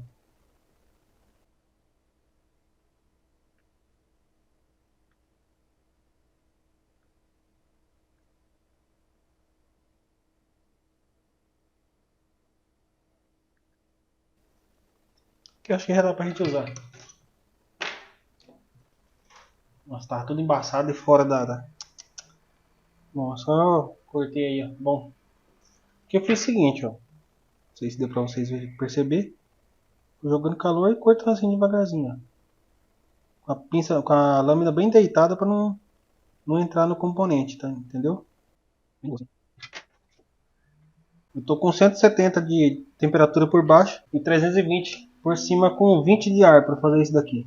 Que eu acho que já dá pra gente usar. Nossa, tava tudo embaçado e fora da... Bom, só cortei aí, ó. Bom, o que eu fiz é o seguinte, ó. Não sei se deu pra vocês perceber. Jogando calor e cortando assim devagarzinho, ó. Com a pinça, com a lâmina bem deitada pra não não entrar no componente, tá? Entendeu? Eu tô com 170 de temperatura por baixo e 320 por cima com 20 de ar para fazer isso daqui.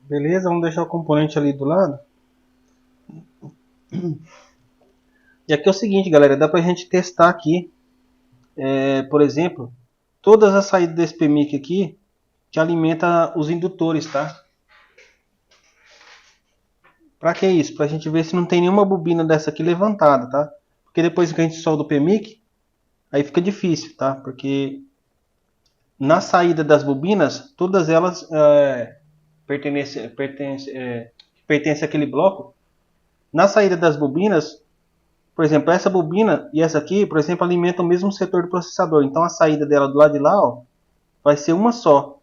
Beleza, vamos deixar o componente ali do lado. E aqui é o seguinte, galera, dá pra gente testar aqui, por exemplo, todas as saídas desse PMIC aqui que alimenta os indutores, tá? Pra que isso? Pra gente ver se não tem nenhuma bobina dessa aqui levantada, tá? Porque depois que a gente solda o PMIC, aí fica difícil, tá? Porque na saída das bobinas, todas elas pertencem àquele bloco. Na saída das bobinas, por exemplo, essa bobina e essa aqui, por exemplo, alimentam o mesmo setor do processador. Então a saída dela do lado de lá, ó, vai ser uma só.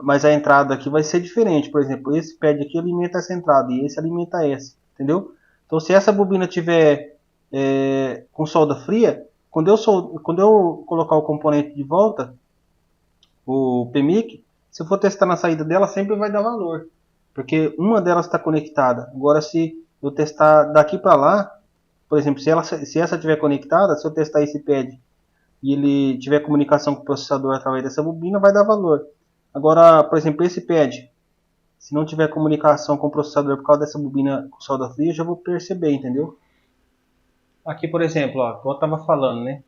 Mas a entrada aqui vai ser diferente. Por exemplo, esse pad aqui alimenta essa entrada e esse alimenta essa. Entendeu? Então se essa bobina tiver com solda fria, quando eu colocar o componente de volta, o PMIC, se eu for testar na saída dela, sempre vai dar valor. Porque uma delas está conectada. Agora se eu testar daqui para lá, por exemplo, se essa estiver conectada, se eu testar esse pad e ele tiver comunicação com o processador através dessa bobina, vai dar valor. Agora, por exemplo, esse pad, se não tiver comunicação com o processador por causa dessa bobina com solda fria, eu já vou perceber, entendeu? Aqui, por exemplo, ó, como eu estava falando, né?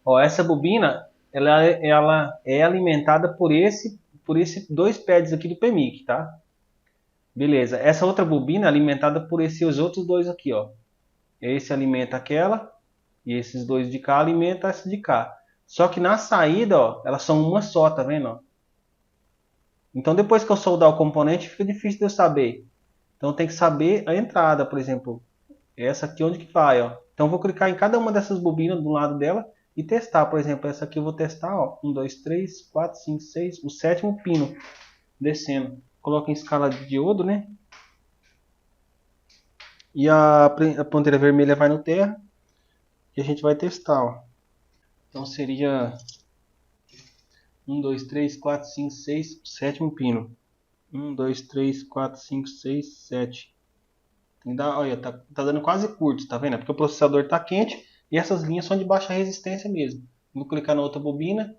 Ó, essa bobina, ela é alimentada por esse dois pads aqui do PMIC, tá? Beleza. Essa outra bobina é alimentada por esses outros dois aqui, ó. Esse alimenta aquela e esses dois de cá alimentam essa de cá. Só que na saída, ó, elas são uma só, tá vendo? Ó? Então depois que eu soldar o componente, fica difícil de eu saber. Então tem que saber a entrada, por exemplo. Essa aqui onde que vai, ó. Então eu vou clicar em cada uma dessas bobinas do lado dela e testar. Por exemplo, essa aqui eu vou testar, ó. 1, 2, 3, 4, 5, 6. O sétimo pino descendo. Coloca em escala de diodo, né? E a ponteira vermelha vai no terra. E a gente vai testar, ó. Então seria 1, 2, 3, 4, 5, 6, sétimo pino. 1, 2, 3, 4, 5, 6, 7. Tem que dar, olha, tá dando quase curto, tá vendo? É porque o processador tá quente e essas linhas são de baixa resistência mesmo. Vou clicar na outra bobina.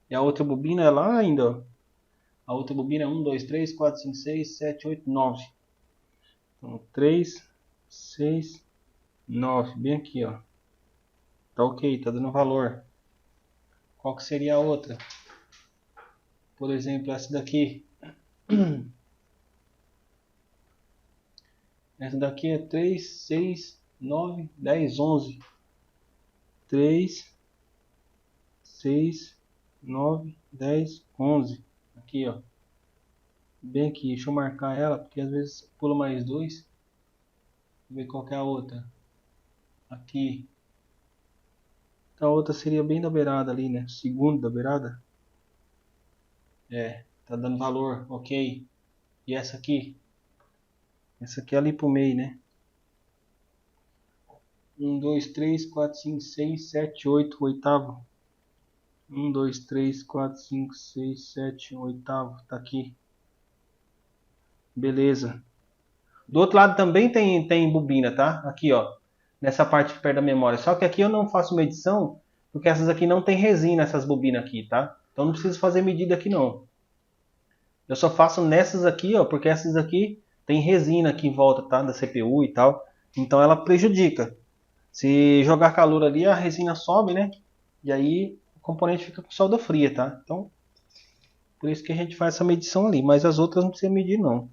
E a outra bobina é lá ainda, ó. A outra bobina é 1, 2, 3, 4, 5, 6, 7, 8, 9. Então 3, 6, 9. Bem aqui, ó. Tá ok, tá dando valor. Qual que seria a outra? Por exemplo, essa daqui. Essa daqui é 3, 6, 9, 10, 11. 3, 6, 9, 10, 11. Aqui, ó. Bem aqui. Deixa eu marcar ela, porque às vezes pula mais dois. Vou ver qual que é a outra. Aqui. A outra seria bem da beirada ali, né? Segundo da beirada. É, tá dando valor. Ok. E essa aqui? Essa aqui é ali pro meio, né? 1, 2, 3, 4, 5, 6, 7, 8, oitavo. 1, 2, 3, 4, 5, 6, 7, oitavo. Tá aqui. Beleza. Do outro lado também tem bobina, tá? Aqui, ó. nessa parte que perde a memória. Só que aqui eu não faço medição, porque essas aqui não tem resina, essas bobinas aqui, tá? Então não preciso fazer medida aqui não. Eu só faço nessas aqui, ó, porque essas aqui tem resina aqui em volta, tá? Da CPU e tal. Então ela prejudica. Se jogar calor ali, a resina sobe, né? E aí o componente fica com solda fria, tá? Então, por isso que a gente faz essa medição ali. Mas as outras não precisa medir, não.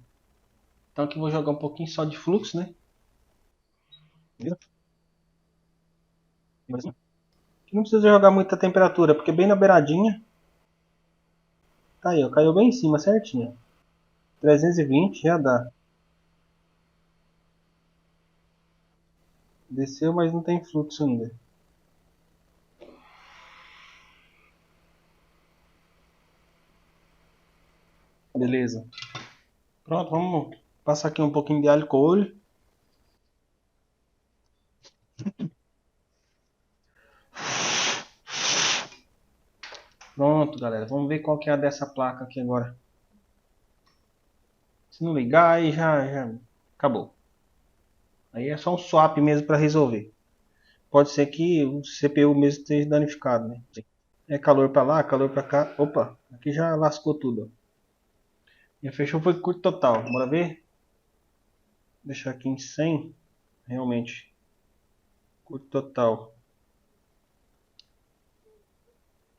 Então aqui eu vou jogar um pouquinho só de fluxo, né? Beleza? Aqui não precisa jogar muita temperatura, porque bem na beiradinha. Tá aí, ó. Caiu bem em cima, certinho. 320 já dá. Desceu, mas não tem fluxo ainda. Beleza. Pronto, vamos passar aqui um pouquinho de alho com óleo. Pronto, galera. Vamos ver qual que é a dessa placa aqui agora. Se não ligar, aí já acabou. Aí é só um swap mesmo para resolver. Pode ser que o CPU mesmo esteja danificado, né? É calor para lá, calor para cá. Opa, aqui já lascou tudo. E fechou foi curto total. Bora ver? Deixar aqui em 100. Realmente. Curto total.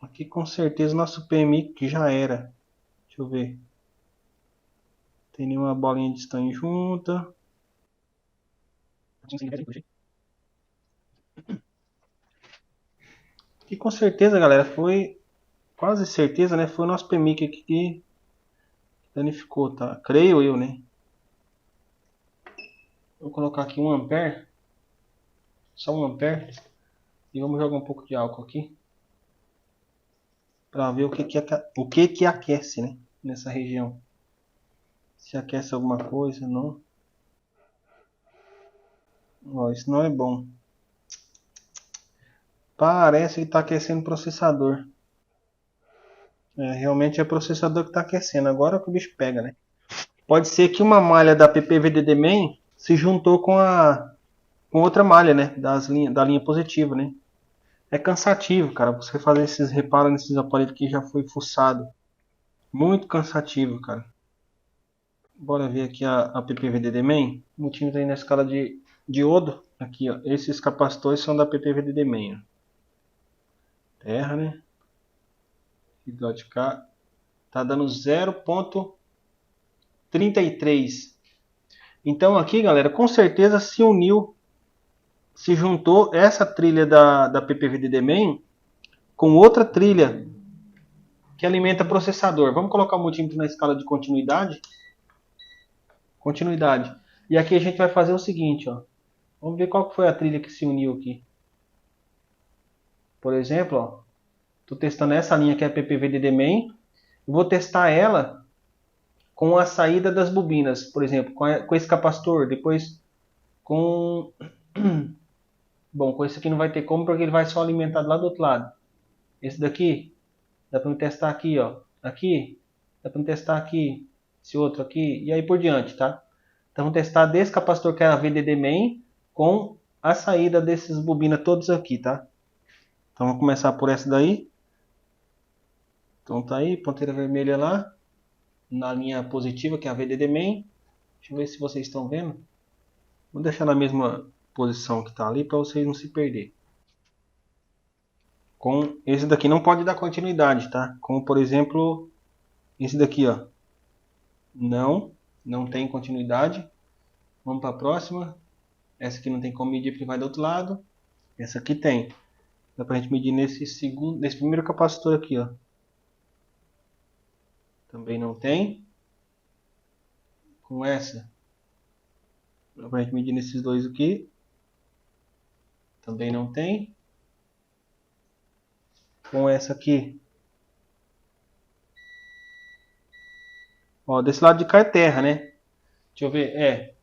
Aqui com certeza nosso PMI que já era. Deixa eu ver. Tem nenhuma bolinha de stanho junta. E com certeza, galera, foi quase certeza, né? Foi o nosso PMI que danificou, tá? Creio eu, né? Vou colocar aqui 1 ampere. Só 1 ampere. E vamos jogar um pouco de álcool aqui. Para ver o que aquece, né? Nessa região. Se aquece alguma coisa, não. Ó, isso não é bom. Parece que está aquecendo o processador. É, realmente é o processador que está aquecendo. Agora que o bicho pega, né? Pode ser que uma malha da PPVDD main se juntou com outra malha, né? Da linha positiva, né? É cansativo, cara, você fazer esses reparos nesses aparelhos que já foi fuçado. Muito cansativo, cara. Bora ver aqui a PPVDD main. O multímetro aí na escala de diodo. Aqui, ó. Esses capacitores são da PPVDD main. Ó. Terra, né? Igual de cá. Tá dando 0,33. Então aqui, galera, com certeza se uniu, se juntou essa trilha da PPVDD main com outra trilha que alimenta processador. Vamos colocar o multímetro na escala de continuidade. Continuidade. E aqui a gente vai fazer o seguinte, ó. Vamos ver qual foi a trilha que se uniu aqui. Por exemplo, ó. Estou testando essa linha que é a PPVDD main. Vou testar ela com a saída das bobinas. Por exemplo, com esse capacitor. Depois com... Bom, com esse aqui não vai ter como porque ele vai só alimentar lá do outro lado. Esse daqui, dá para testar aqui, ó. Aqui, dá para testar aqui. Esse outro aqui, e aí por diante, tá? Então vamos testar desse capacitor que é a VDD main com a saída desses bobinas todos aqui, tá? Então vamos começar por essa daí. Então tá aí, ponteira vermelha lá, na linha positiva que é a VDD main. Deixa eu ver se vocês estão vendo. Vou deixar na mesma posição que tá ali para vocês não se perder. Com esse daqui não pode dar continuidade, tá? Como por exemplo, esse daqui, ó. Não tem continuidade. Vamos para a próxima. Essa aqui não tem como medir porque vai do outro lado. Essa aqui tem. Dá pra gente medir nesse primeiro capacitor aqui, ó. Também não tem. Com essa. Dá pra gente medir nesses dois aqui. Também não tem. Com essa aqui. Ó, desse lado de cá é terra, né? Deixa eu ver. É.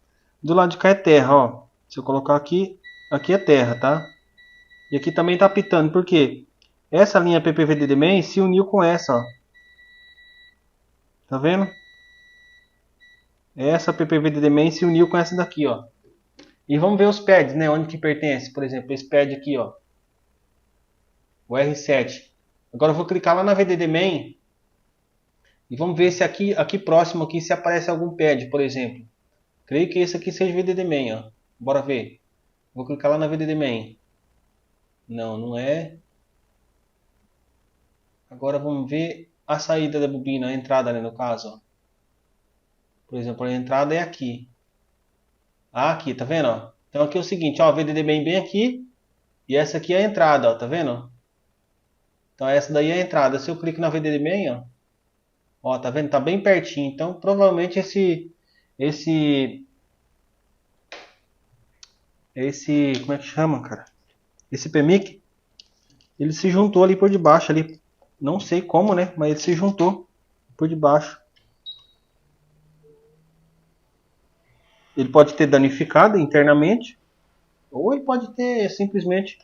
Do lado de cá é terra, ó. Se eu colocar aqui, aqui é terra, tá? E aqui também tá pitando, por quê? Essa linha PPVDD main se uniu com essa, ó. Tá vendo? Essa PPVDD main se uniu com essa daqui, ó. E vamos ver os pads, né? Onde que pertence. Por exemplo, esse pad aqui, ó. O R7. Agora eu vou clicar lá na VDD Main. E vamos ver se aqui próximo aqui se aparece algum pad, por exemplo. Creio que esse aqui seja VDD Main, ó. Bora ver. Vou clicar lá na VDD Main. Não, não é. Agora vamos ver a saída da bobina, a entrada, né, no caso, ó. Por exemplo, a entrada é aqui. Ah, aqui, tá vendo, ó? Então aqui é o seguinte, ó, VDD Main bem aqui. E essa aqui é a entrada, ó, tá vendo? Então essa daí é a entrada. Se eu clico na VDD Main, ó, tá vendo? Tá bem pertinho. Então provavelmente esse, como é que chama, cara? Esse PMIC, ele se juntou ali por debaixo ali. Não sei como, né? Mas ele se juntou por debaixo. Ele pode ter danificado internamente, ou ele pode ter simplesmente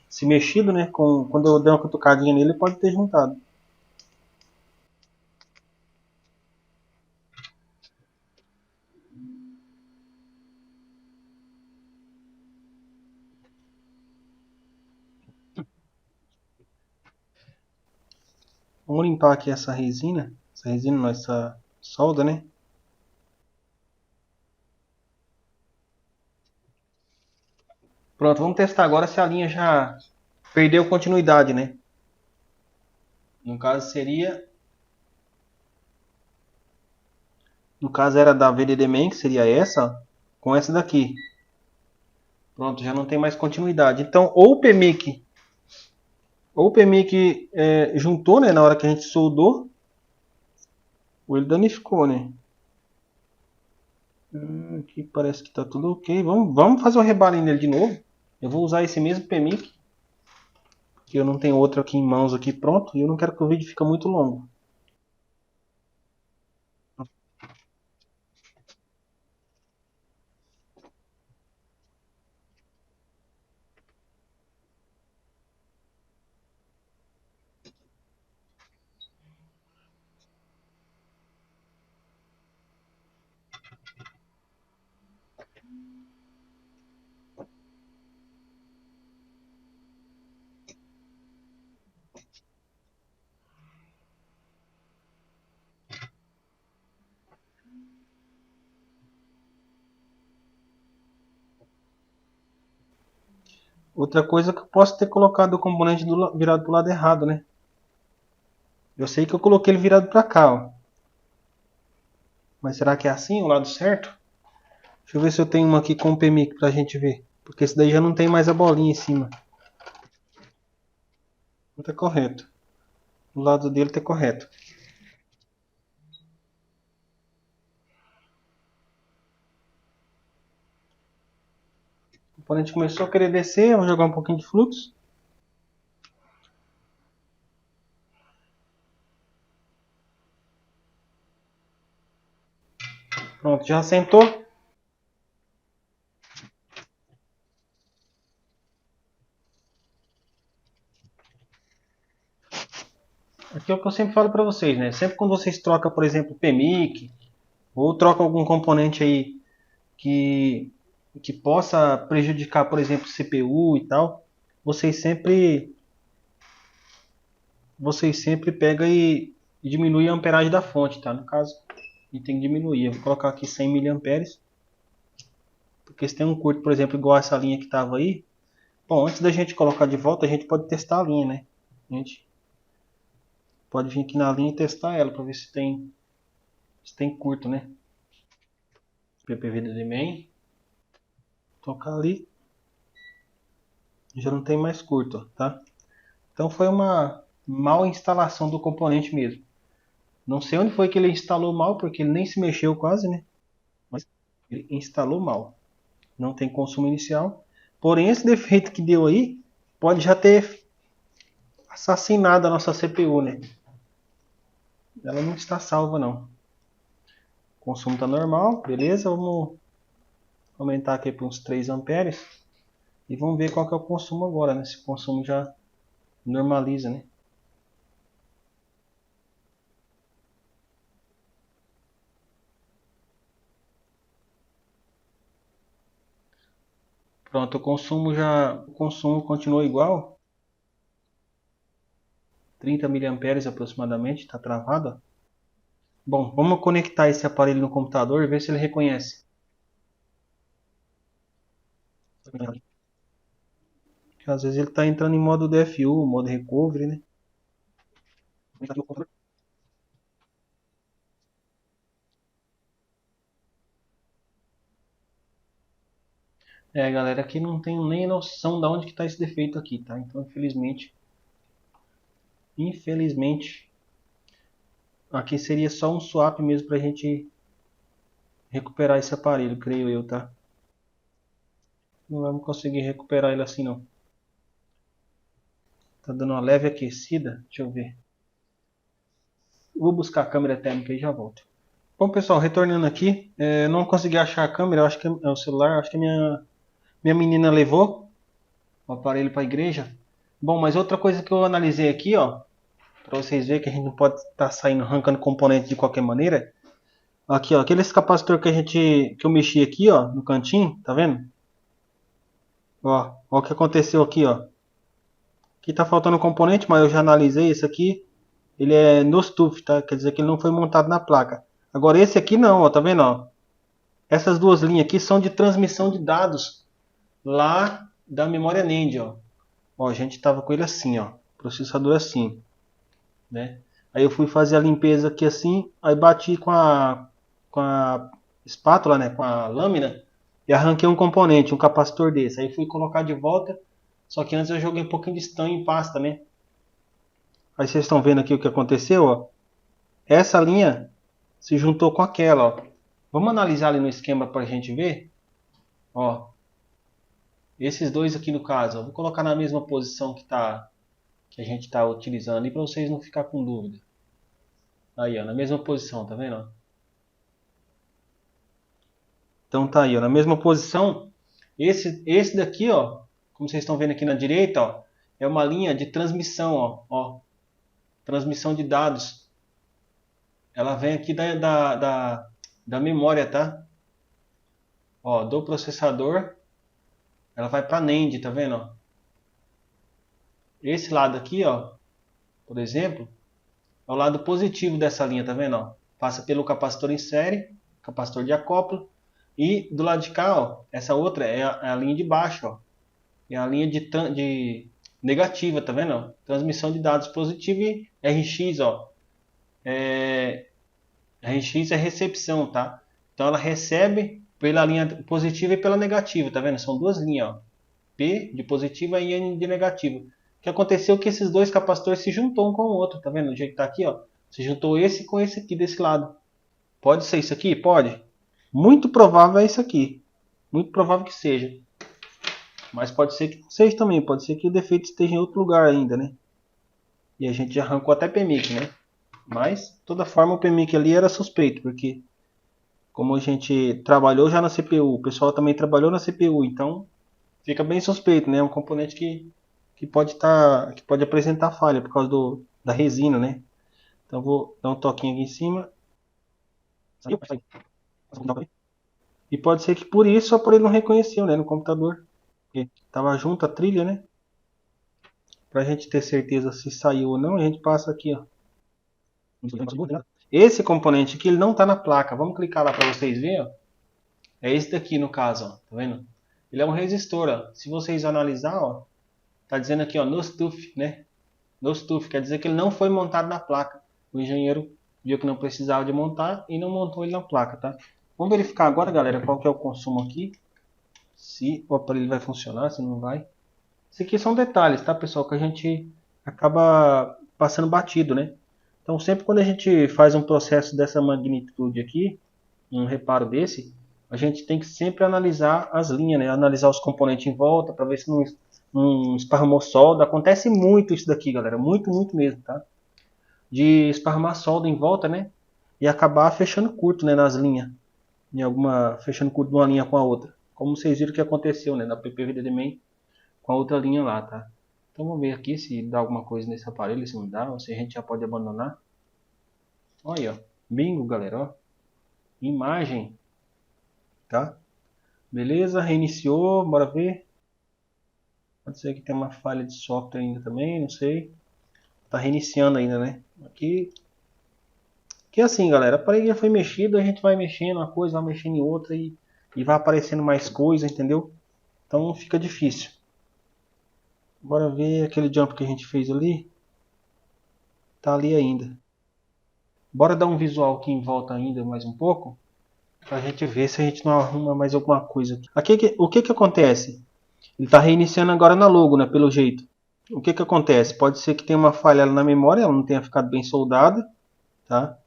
se mexido, né? Quando eu der uma cutucadinha nele, ele pode ter juntado. Vamos limpar aqui essa resina. Essa resina, não, essa solda, né? Pronto, vamos testar agora se a linha já perdeu continuidade, né? No caso seria, no caso era da VDD Main, que seria essa, com essa daqui. Pronto, já não tem mais continuidade. Então, ou o PMIC juntou, né, na hora que a gente soldou, ou ele danificou, né? Aqui parece que tá tudo ok. Vamos fazer o rebalinho nele de novo. Eu vou usar esse mesmo PMIC, que eu não tenho outro aqui em mãos aqui pronto, e eu não quero que o vídeo fique muito longo. Outra coisa é que eu posso ter colocado o componente virado para o lado errado, né? Eu sei que eu coloquei ele virado para cá, ó. Mas será que é assim, o lado certo? Deixa eu ver se eu tenho uma aqui com o PMIC pra gente ver. Porque esse daí já não tem mais a bolinha em cima. Não tá correto. O lado dele tá correto. O componente começou a querer descer, vou jogar um pouquinho de fluxo. Pronto, já assentou. Aqui é o que eu sempre falo para vocês, né? Sempre quando vocês trocam, por exemplo, PMIC, ou trocam algum componente aí que, que possa prejudicar, por exemplo, CPU e tal, vocês sempre, vocês sempre pegam e diminuem a amperagem da fonte, tá? No caso, e tem que diminuir. Eu vou colocar aqui 100 mA, porque se tem um curto, por exemplo, igual essa linha que estava aí, bom, antes da gente colocar de volta, a gente pode testar a linha, né? A gente pode vir aqui na linha e testar ela para ver se tem curto, né? PPV do main, tocar ali, já não tem mais curto, tá? Então foi uma mal instalação do componente mesmo. Não sei onde foi que ele instalou mal, porque ele nem se mexeu quase, né? Mas ele instalou mal. Não tem consumo inicial. Porém, esse defeito que deu aí pode já ter assassinado a nossa CPU, né? Ela não está salva, não. O consumo está normal, beleza? Vamos aumentar aqui para uns 3 amperes. E vamos ver qual que é o consumo agora, né? Se o consumo já normaliza, né? Pronto, o consumo continuou igual. 30 miliamperes aproximadamente, está travado. Bom, vamos conectar esse aparelho no computador e ver se ele reconhece. Às vezes ele está entrando em modo DFU, modo recovery, né? É, galera, aqui não tenho nem noção de onde que está esse defeito aqui, tá? Então, infelizmente, aqui seria só um swap mesmo para a gente recuperar esse aparelho, creio eu, tá? Não vamos conseguir recuperar ele assim, não. Tá dando uma leve aquecida, deixa eu ver. Vou buscar a câmera térmica e já volto. Bom, pessoal, retornando aqui, não consegui achar a câmera, eu acho que é o celular, acho que a minha menina levou o aparelho para a igreja. Bom, mas outra coisa que eu analisei aqui, ó, para vocês verem que a gente não pode estar saindo arrancando componente de qualquer maneira. Aqui, ó, aquele capacitor que eu mexi aqui, ó, no cantinho, tá vendo? Ó o que aconteceu aqui, ó. Aqui tá faltando componente, mas eu já analisei esse aqui. Ele é no stuff, tá? Quer dizer que ele não foi montado na placa. Agora esse aqui não, ó, tá vendo, ó? Essas duas linhas aqui são de transmissão de dados lá da memória NAND, ó. Ó, a gente tava com ele assim, ó, processador assim, né? Aí eu fui fazer a limpeza aqui assim, aí bati com a espátula, né, com a lâmina e arranquei um componente, um capacitor desse. Aí fui colocar de volta, só que antes eu joguei um pouquinho de estanho em pasta, né? Aí vocês estão vendo aqui o que aconteceu, ó. Essa linha se juntou com aquela, ó. Vamos analisar ali no esquema para a gente ver, ó. Esses dois aqui no caso, ó, vou colocar na mesma posição que a gente está utilizando ali para vocês não ficar com dúvida. Aí, ó, na mesma posição, tá vendo? Então tá aí, ó, na mesma posição. Esse daqui, ó, como vocês estão vendo aqui na direita, ó, é uma linha de transmissão, ó, transmissão de dados. Ela vem aqui da memória, tá? Ó, do processador, ela vai para NAND, tá vendo? Ó? Esse lado aqui, ó, por exemplo, é o lado positivo dessa linha, tá vendo? Ó? Passa pelo capacitor em série, capacitor de acoplo, e do lado de cá, ó, essa outra é a linha de baixo, ó. É a linha de negativa, tá vendo? Ó? Transmissão de dados positivo e RX, ó. RX é recepção, tá? Então ela recebe pela linha positiva e pela negativa, tá vendo? São duas linhas, ó. P de positiva e N de negativa. O que aconteceu é que esses dois capacitores se juntou um com o outro, tá vendo? O jeito que tá aqui, ó. Se juntou esse com esse aqui desse lado. Pode ser isso aqui? Pode. Muito provável é isso aqui. Muito provável que seja. Mas pode ser que não seja também. Pode ser que o defeito esteja em outro lugar ainda, né? E a gente já arrancou até PMIC, né? Mas, de toda forma, o PMIC ali era suspeito, porque como a gente trabalhou já na CPU, o pessoal também trabalhou na CPU, então fica bem suspeito, né? É um componente que pode apresentar falha por causa da resina, né? Então vou dar um toquinho aqui em cima. Saiu? E pode ser que por isso o aparelho não reconheceu, né, no computador. Porque estava junto a trilha, né? Pra gente ter certeza se saiu ou não, a gente passa aqui, ó. Esse componente aqui, ele não está na placa. Vamos clicar lá para vocês verem, ó. É esse daqui no caso, ó. Tá vendo? Ele é um resistor, ó. Se vocês analisar, ó, tá dizendo aqui, ó, no stuff, né? No stuff, quer dizer que ele não foi montado na placa. O engenheiro viu que não precisava de montar e não montou ele na placa, tá? Vamos verificar agora, galera, qual que é o consumo aqui. Se o aparelho vai funcionar, se não vai. Isso aqui são detalhes, tá, pessoal, que a gente acaba passando batido, né? Então, sempre quando a gente faz um processo dessa magnitude aqui, um reparo desse, a gente tem que sempre analisar as linhas, né? Analisar os componentes em volta para ver se não esparramou solda. Acontece muito isso daqui, galera, muito, muito mesmo, tá? De esparramar solda em volta, né? E acabar fechando curto, né, nas linhas, fechando curto de uma linha com a outra. Como vocês viram que aconteceu, né, na PPVDD-Man com a outra linha lá, tá? Então vamos ver aqui se dá alguma coisa nesse aparelho, se não dá, ou se a gente já pode abandonar. Olha aí, ó. Bingo, galera, ó. Imagem, tá? Beleza, reiniciou, bora ver. Pode ser que tenha uma falha de software ainda também, não sei. Tá reiniciando ainda, né? Aqui, que assim, galera, a parede já foi mexida, a gente vai mexendo uma coisa, vai mexendo em outra e vai aparecendo mais coisa, entendeu? Então fica difícil. Bora ver aquele jump que a gente fez ali. Tá ali ainda. Bora dar um visual aqui em volta ainda mais um pouco. Pra gente ver se a gente não arruma mais alguma coisa aqui. O que que acontece? Ele está reiniciando agora na logo, né? Pelo jeito. O que que acontece? Pode ser que tenha uma falha na memória, ela não tenha ficado bem soldada, tá?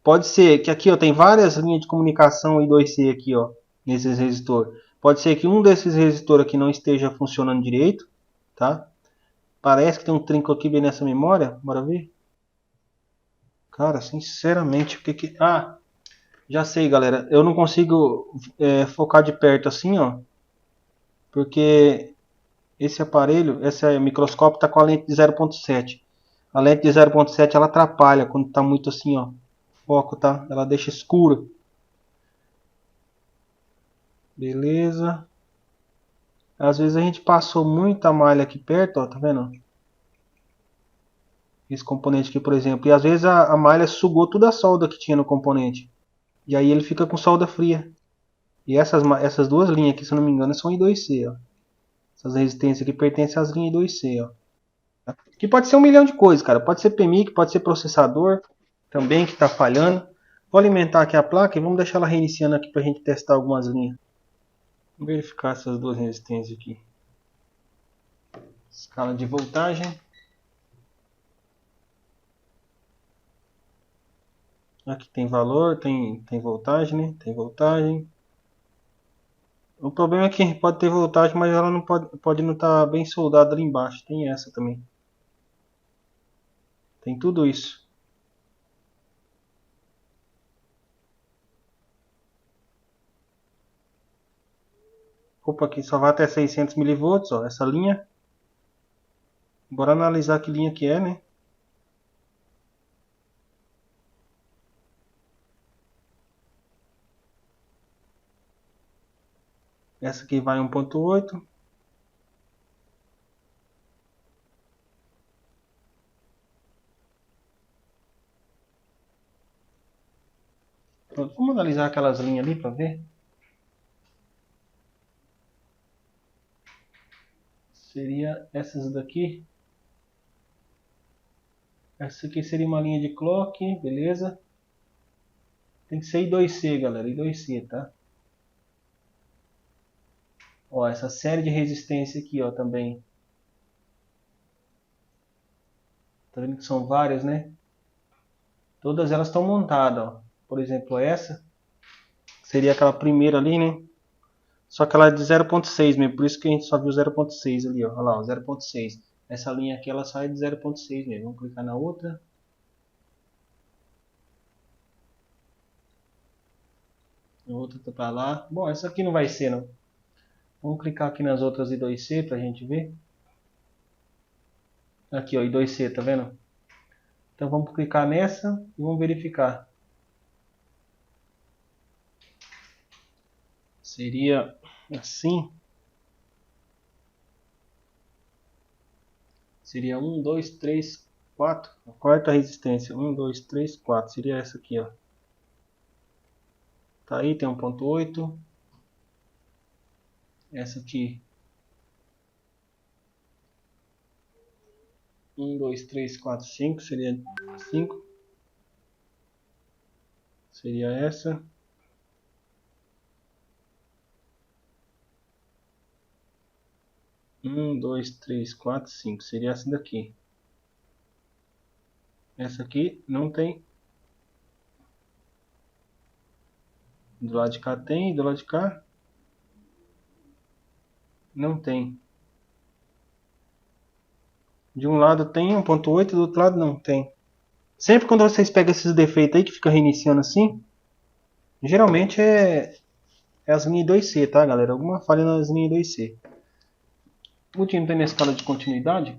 Pode ser que aqui, ó, tem várias linhas de comunicação I2C aqui, ó, nesses resistores. Pode ser que um desses resistores aqui não esteja funcionando direito, tá? Parece que tem um trinco aqui bem nessa memória. Bora ver? Cara, sinceramente, o que que... Ah, já sei, galera. Eu não consigo focar de perto assim, ó. Porque esse aparelho, esse microscópio está com a lente de 0.7. A lente de 0.7 ela atrapalha quando está muito assim, ó. Foco, tá? Ela deixa escuro. Beleza. Às vezes a gente passou muita malha aqui perto, ó, tá vendo? Esse componente aqui, por exemplo. E às vezes a malha sugou toda a solda que tinha no componente. E aí ele fica com solda fria. E essas duas linhas aqui, se eu não me engano, são I2C, ó. Essas resistências aqui pertencem às linhas I2C, ó. Que pode ser um milhão de coisas, cara. Pode ser PMIC, pode ser processador também que está falhando. Vou alimentar aqui a placa e vamos deixar ela reiniciando aqui para a gente testar algumas linhas. Vamos verificar essas duas resistências aqui. Escala de voltagem. Aqui tem valor, tem voltagem, né? Tem voltagem. O problema é que pode ter voltagem, mas ela não pode não estar bem soldada ali embaixo. Tem essa também. Tem tudo isso. Opa, aqui só vai até 600 milivolts, ó, essa linha. Bora analisar que linha que é, né? Essa aqui vai 1.8. Vamos analisar aquelas linhas ali para ver. Seria essas daqui. Essa aqui seria uma linha de clock, beleza? Tem que ser I2C, galera, I2C, tá? Ó, essa série de resistência aqui, ó, também. Tá vendo que são várias, né? Todas elas estão montadas, ó. Por exemplo, essa seria aquela primeira ali, né? Só que ela é de 0.6 mesmo, por isso que a gente só viu 0.6 ali, ó. Olha lá, 0.6. Essa linha aqui, ela sai de 0.6 mesmo. Vamos clicar na outra. A outra tá pra lá. Bom, essa aqui não vai ser, não. Vamos clicar aqui nas outras I2C pra gente ver. Aqui, ó, I2C, tá vendo? Então vamos clicar nessa e vamos verificar. Seria assim. Seria 1, 2, 3, 4. A quarta resistência. 1, 2, 3, 4. Seria essa aqui, ó. Tá aí, tem 1.8. Essa aqui. 1, 2, 3, 4, 5. Seria 5. Seria essa. Um, dois, três, quatro, cinco. Seria essa daqui. Essa aqui não tem. Do lado de cá tem, do lado de cá não tem. De um lado tem 1.8, do outro lado não tem. Sempre quando vocês pegam esses defeitos aí que fica reiniciando assim, geralmente é as linhas 2C, tá, galera? Alguma falha nas linhas 2C. Continuando na escala de continuidade.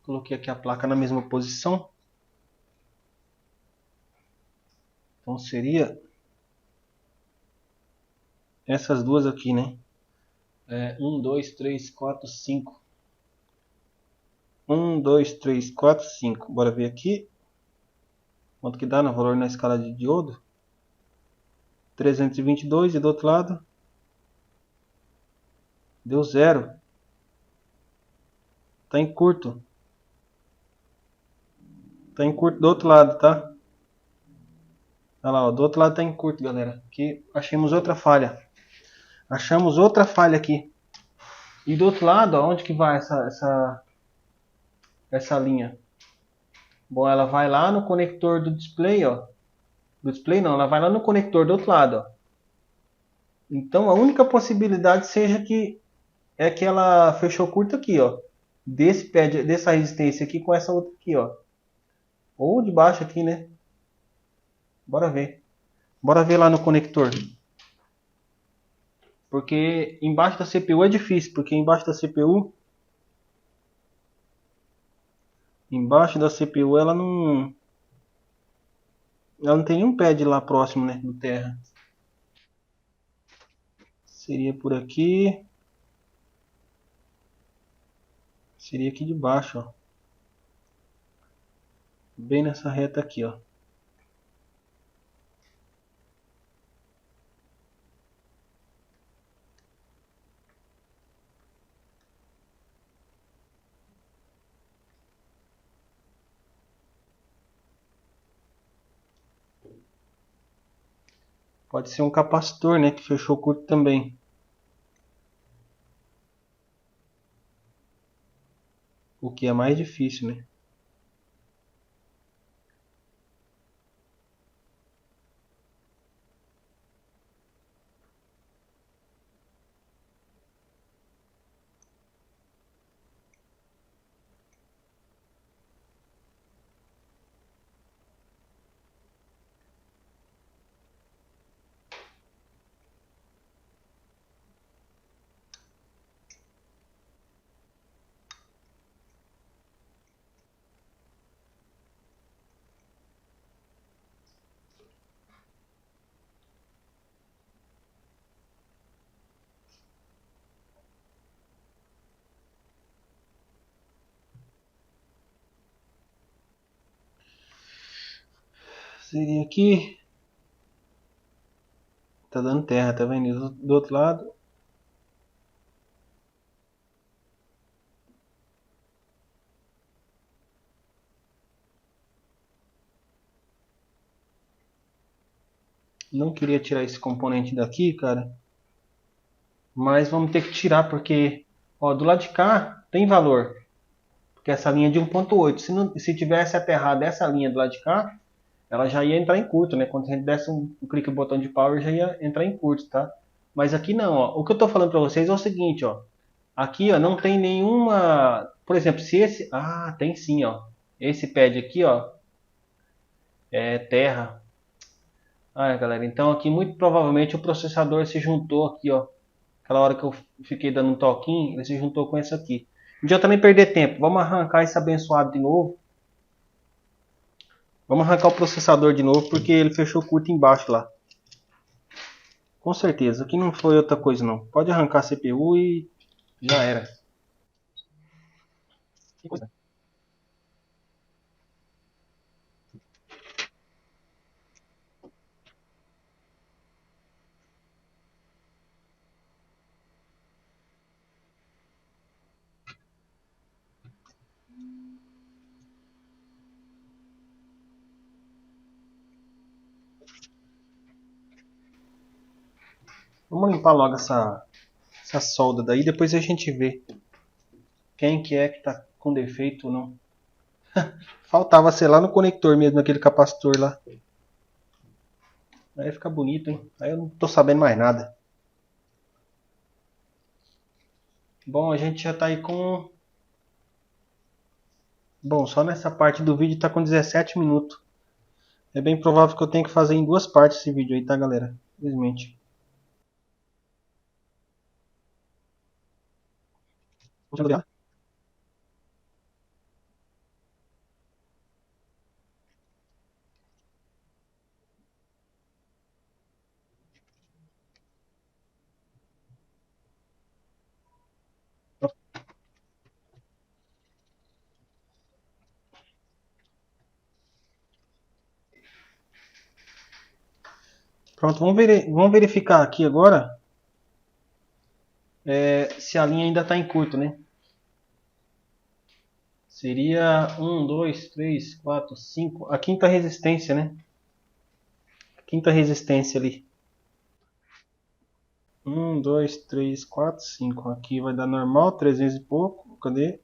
Coloquei aqui a placa na mesma posição. Então seria essas duas aqui, né? 1, 2, 3, 4, 5. 1, 2, 3, 4, 5. Bora ver aqui. Quanto que dá no valor na escala de diodo? 322 e do outro lado deu 0. Tá em curto. Tá em curto do outro lado, tá? Olha lá, ó, do outro lado tá em curto, galera. Aqui achamos outra falha. Achamos outra falha aqui. E do outro lado, ó, onde que vai essa linha? Bom, ela vai lá no conector do display, ó. Do display não, ela vai lá no conector do outro lado, ó. Então a única possibilidade seja que ela fechou curto aqui, ó. Dessa resistência aqui com essa outra aqui, ó. Ou de baixo aqui, né? Bora ver. Bora ver lá no conector. Porque embaixo da CPU é difícil, porque embaixo da CPU ela não tem nenhum pad lá próximo, né, do terra. Seria por aqui. Seria aqui de baixo, ó. Bem nessa reta aqui, ó. Pode ser um capacitor, né, que fechou curto também. O que é mais difícil, né? Seria aqui. Tá dando terra, tá vendo? Do outro lado. Não queria tirar esse componente daqui, cara. Mas vamos ter que tirar porque, ó, do lado de cá tem valor. Porque essa linha é de 1.8. Se tivesse aterrado essa linha do lado de cá, ela já ia entrar em curto, né? Quando a gente desse um clique no botão de power, já ia entrar em curto, tá? Mas aqui não, ó. O que eu tô falando para vocês é o seguinte, ó. Aqui, ó, não tem nenhuma... Por exemplo, se esse... Ah, tem sim, ó. Esse pad aqui, ó, é terra. Ah, galera, então aqui muito provavelmente o processador se juntou aqui, ó. Aquela hora que eu fiquei dando um toquinho, ele se juntou com esse aqui. Não adianta nem perder tempo. Vamos arrancar esse abençoado de novo. Vamos arrancar o processador de novo, porque ele fechou curto embaixo lá. Com certeza, aqui não foi outra coisa não. Pode arrancar a CPU e já era. Que coisa. Vamos limpar logo essa solda daí, depois a gente vê quem que é que tá com defeito ou não. Faltava ser lá no conector mesmo, naquele capacitor lá. Aí fica bonito, hein? Aí eu não tô sabendo mais nada. Bom, a gente já tá aí com... Bom, só nessa parte do vídeo tá com 17 minutos. É bem provável que eu tenha que fazer em duas partes esse vídeo aí, tá, galera? Infelizmente. Vamos ver. Pronto, vamos verificar aqui agora se a linha ainda está em curto, né? Seria 1, 2, 3, 4, 5. A quinta resistência, né? A quinta resistência ali. 1, 2, 3, 4, 5. Aqui vai dar normal, 300 e pouco. Cadê?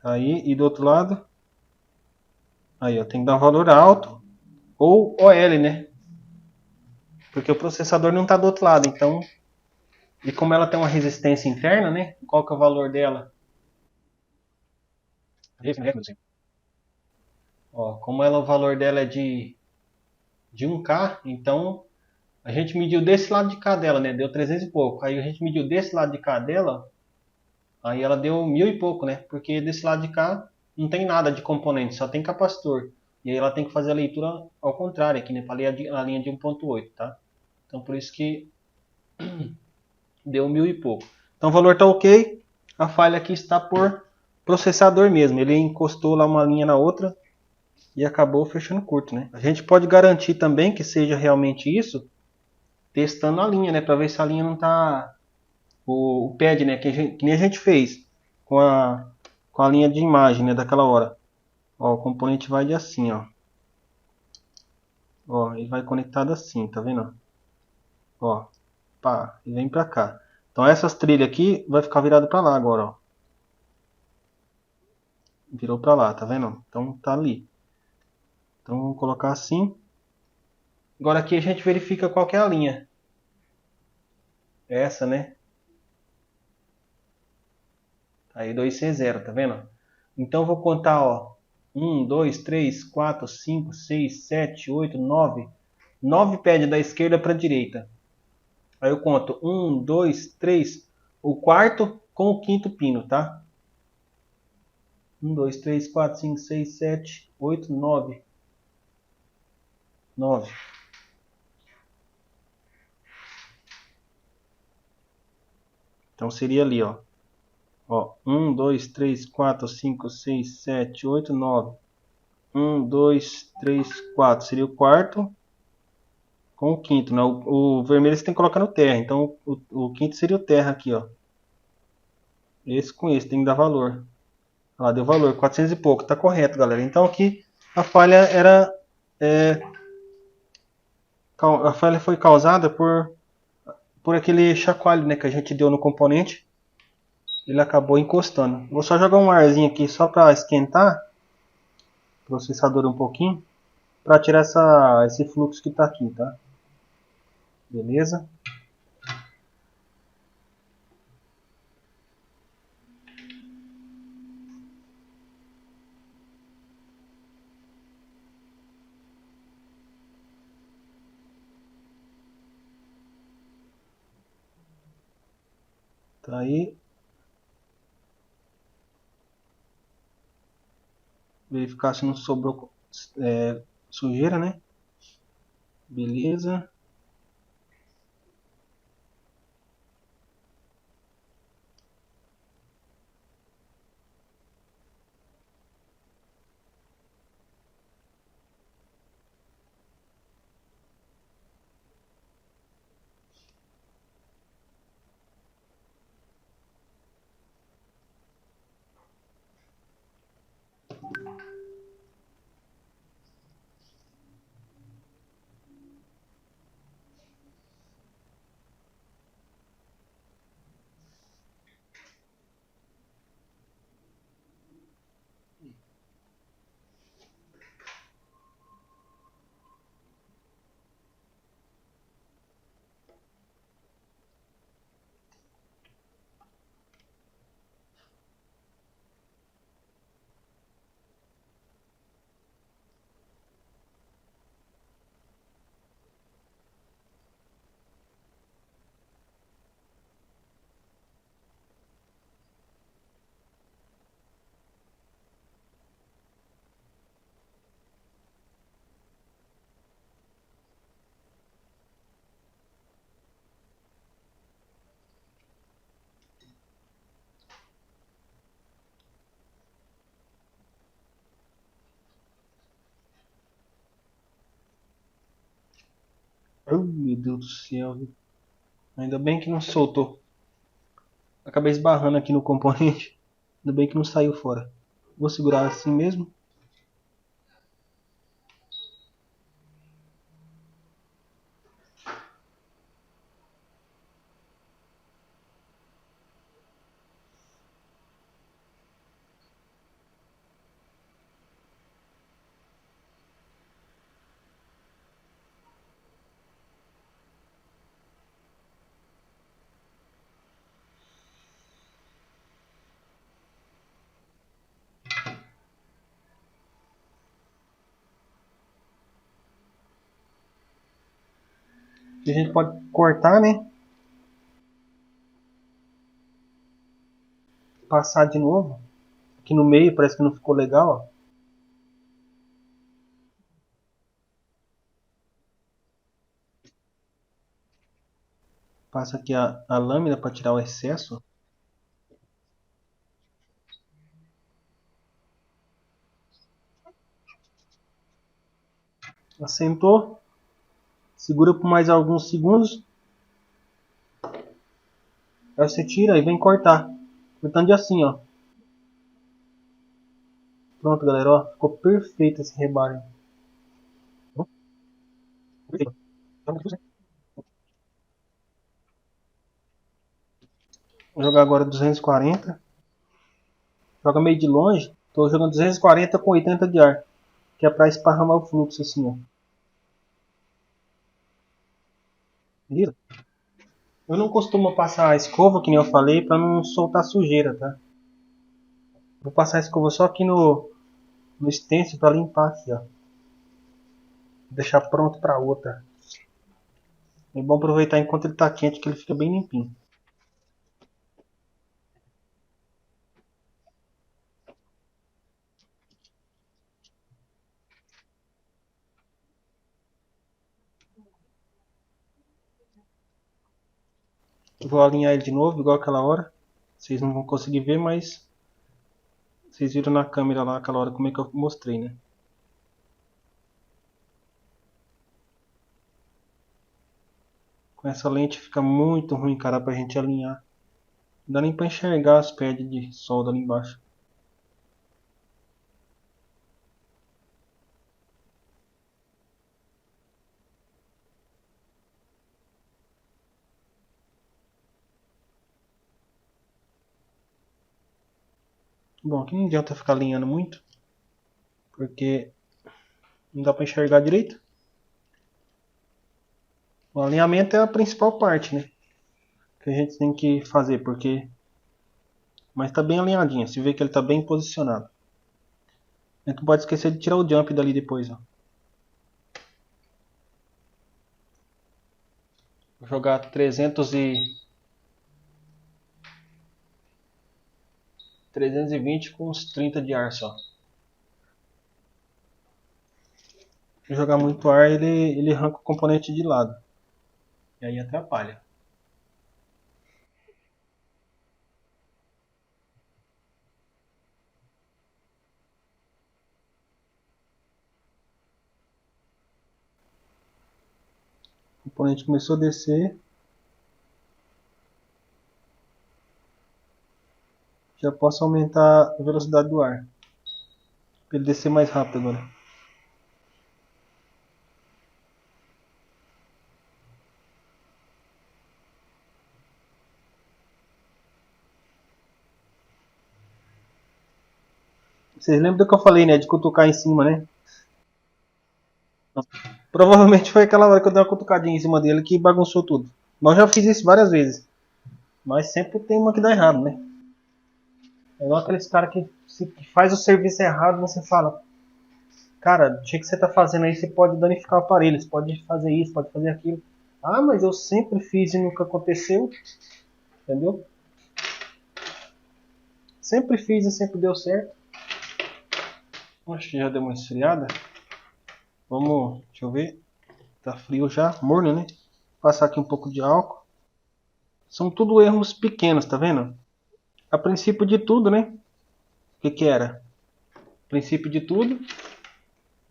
Aí, e do outro lado? Aí, ó, tem que dar um valor alto. Ou OL, né? Porque o processador não está do outro lado, então... E como ela tem uma resistência interna, né? Qual que é o valor dela? Ó, como ela, o valor dela é de 1K, então a gente mediu desse lado de cá dela, né? Deu 300 e pouco. Aí a gente mediu desse lado de cá dela, aí ela deu 1000 e pouco, né? Porque desse lado de cá não tem nada de componente, só tem capacitor. E aí ela tem que fazer a leitura ao contrário aqui, né? Para ler a linha de 1.8, tá? Então por isso que deu 1000 e pouco. Então o valor está ok. A falha aqui está por processador mesmo. Ele encostou lá uma linha na outra e acabou fechando curto, né? A gente pode garantir também que seja realmente isso, testando a linha, né? Para ver se a linha não está o pad, né? Que nem a gente fez com a linha de imagem, né? Daquela hora. Ó, o componente vai de assim, ó. Ó, ele vai conectado assim, tá vendo? Ó, pá, e vem pra cá. Então essas trilhas aqui vai ficar virado pra lá agora, ó. Virou pra lá, tá vendo? Então tá ali. Então vamos colocar assim. Agora aqui a gente verifica qual que é a linha. Essa, né? Aí 2C0, tá vendo? Então eu vou contar, ó. 1, 2, 3, 4, 5, 6, 7, 8, 9. 9 pads da esquerda para a direita. Aí eu conto 1, 2, 3. O quarto com o quinto pino, tá? 1, 2, 3, 4, 5, 6, 7, 8, 9. 9. Então seria ali, ó. Ó, 1, 2, 3, 4, 5, 6, 7, 8, 9. 1, 2, 3, 4. Seria o quarto com o quinto, né? O vermelho você tem que colocar no terra. Então o quinto seria o terra aqui, ó. Esse com esse, tem que dar valor. Lá deu valor, 400 e pouco. Tá correto, galera. Então aqui a falha era... a falha foi causada por aquele chacoalho, né, que a gente deu no componente. Ele acabou encostando. Vou só jogar um arzinho aqui só para esquentar o processador um pouquinho. Para tirar esse fluxo que está aqui, tá? Beleza? Tá aí. Verificar se não sobrou sujeira, né? Beleza. Oh, meu Deus do céu. Ainda bem que não soltou. Acabei esbarrando aqui no componente. Ainda bem que não saiu fora. Vou segurar assim mesmo. E a gente pode cortar, né? Passar de novo. Aqui no meio parece que não ficou legal, ó. Passa aqui a lâmina para tirar o excesso. Assentou. Segura por mais alguns segundos. Aí você tira e vem cortar. Cortando de assim, ó. Pronto, galera, ó. Ficou perfeito esse rebarho. Vou jogar agora 240. Joga meio de longe. Tô jogando 240 com 80 de ar. Que é pra esparramar o fluxo assim, ó. Beleza? Eu não costumo passar a escova, que nem eu falei, pra não soltar sujeira, tá? Vou passar a escova só aqui no stencil pra limpar aqui, ó. Deixar pronto pra outra. É bom aproveitar enquanto ele tá quente, que ele fica bem limpinho. Vou alinhar ele de novo, igual aquela hora. Vocês não vão conseguir ver, mas vocês viram na câmera lá aquela hora como é que eu mostrei, né? Com essa lente fica muito ruim, cara, pra gente alinhar. Não dá nem pra enxergar as pedras de solda ali embaixo. Bom, aqui não adianta ficar alinhando muito, porque não dá pra enxergar direito. O alinhamento é a principal parte, né? Que a gente tem que fazer, porque... Mas tá bem alinhadinho, se vê que ele tá bem posicionado. A gente não pode esquecer de tirar o jump dali depois, ó. Vou jogar 320 com uns 30 de ar só. Se jogar muito ar, ele arranca o componente de lado. E aí atrapalha. O componente começou a descer. Já posso aumentar a velocidade do ar. Para ele descer mais rápido agora. Vocês lembram do que eu falei, né? De cutucar em cima, né? Provavelmente foi aquela hora que eu dei uma cutucadinha em cima dele que bagunçou tudo. Mas eu já fiz isso várias vezes. Mas sempre tem uma que dá errado, né? É igual aqueles caras que faz o serviço errado, você fala, cara, do jeito que você tá fazendo aí, você pode danificar o aparelho, você pode fazer isso, pode fazer aquilo. Ah, mas eu sempre fiz e nunca aconteceu. Entendeu? Sempre fiz e sempre deu certo. Acho que já deu uma esfriada. Vamos, deixa eu ver. Tá frio já, morno, né? Passar aqui um pouco de álcool. São tudo erros pequenos, tá vendo? A princípio de tudo, né? O que que era? A princípio de tudo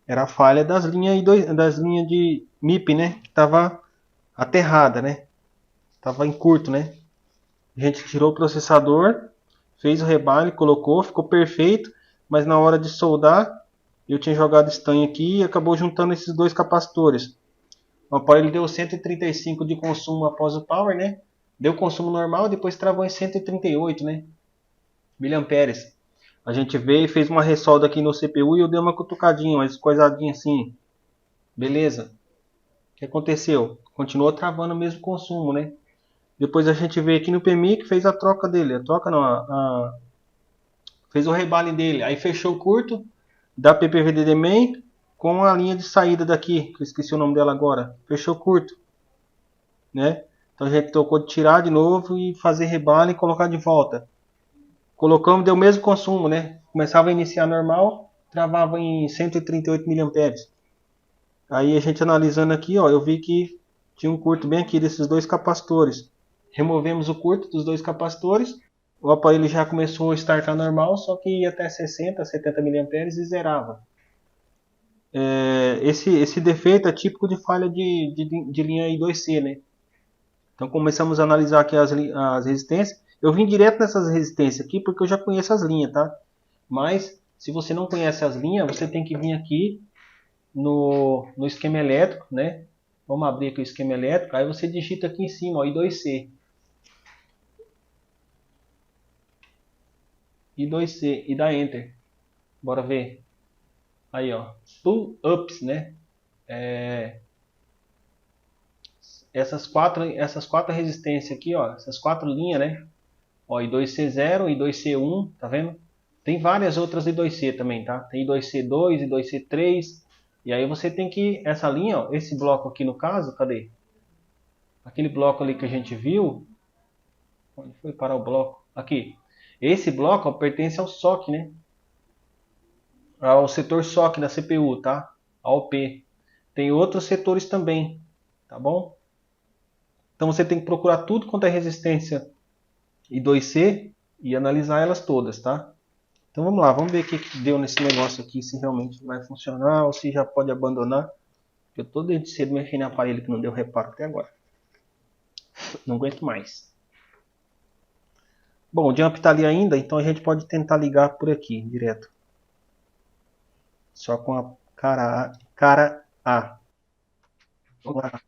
era a falha das linhas de MIP, né? Que tava aterrada, né? Tava em curto, né? A gente tirou o processador, fez o rebale, colocou, ficou perfeito, mas na hora de soldar, eu tinha jogado estanho aqui e acabou juntando esses dois capacitores. O aparelho deu 135 de consumo após o power, né? Deu consumo normal, depois travou em 138, né? Miliamperes. A gente veio e fez uma ressolda aqui no CPU e eu dei uma cutucadinha, uma coisadinha assim. Beleza. O que aconteceu? Continuou travando o mesmo consumo, né? Depois a gente veio aqui no PMIC e fez a troca dele. A troca não, fez o rebale dele. Aí fechou o curto da PPVDD main com a linha de saída daqui, que eu esqueci o nome dela agora. Fechou curto, né? Então a gente tocou de tirar de novo e fazer rebale e colocar de volta. Colocamos, deu o mesmo consumo, né? Começava a iniciar normal, travava em 138 mA. Aí a gente analisando aqui, ó, eu vi que tinha um curto bem aqui desses dois capacitores. Removemos o curto dos dois capacitores, o aparelho já começou a startar normal, só que ia até 60, 70 mA e zerava. Esse defeito é típico de falha de linha I2C, né? Então começamos a analisar aqui as resistências. Eu vim direto nessas resistências aqui porque eu já conheço as linhas, tá? Mas se você não conhece as linhas, você tem que vir aqui no esquema elétrico, né? Vamos abrir aqui o esquema elétrico, aí você digita aqui em cima, ó, I2C. I2C e dá Enter. Bora ver. Aí, ó, pull ups, né? Essas quatro resistências aqui, ó, essas quatro linhas, né? Ó, I2C0, I2C1, tá vendo? Tem várias outras I2C também, tá? Tem I2C2, I2C3. E aí você tem que, essa linha, ó, esse bloco aqui no caso, cadê? Aquele bloco ali que a gente viu, onde foi parar o bloco? Aqui. Esse bloco, ó, pertence ao SOC, né? Ao setor SOC da CPU, tá? Ao P. Tem outros setores também, tá bom? Então você tem que procurar tudo quanto é resistência I2C e analisar elas todas, tá? Então vamos lá, vamos ver o que deu nesse negócio aqui, se realmente vai funcionar ou se já pode abandonar. Eu tô desde cedo mexendo em aparelho que não deu reparo até agora. Não aguento mais. Bom, o jump tá ali ainda, então a gente pode tentar ligar por aqui, direto. Só com a cara A. Vamos lá.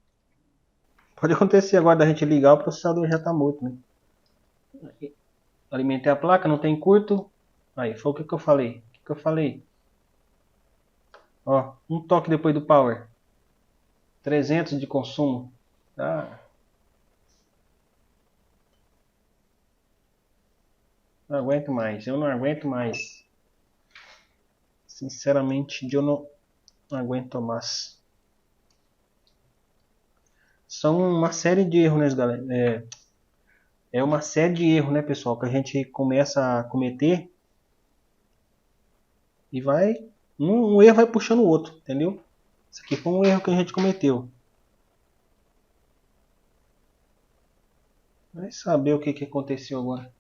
Pode acontecer agora da gente ligar, o processador já tá morto, né? Alimentei a placa, não tem curto. Aí, foi o que eu falei. O que eu falei? Ó, um toque depois do power. 300 de consumo. Ah, não aguento mais. Eu não aguento mais. Sinceramente, eu não aguento mais. São uma série de erros, né, galera? É uma série de erros, né, pessoal, que a gente começa a cometer e vai. Um erro vai puxando o outro, entendeu? Isso aqui foi um erro que a gente cometeu. Vai saber o que aconteceu agora.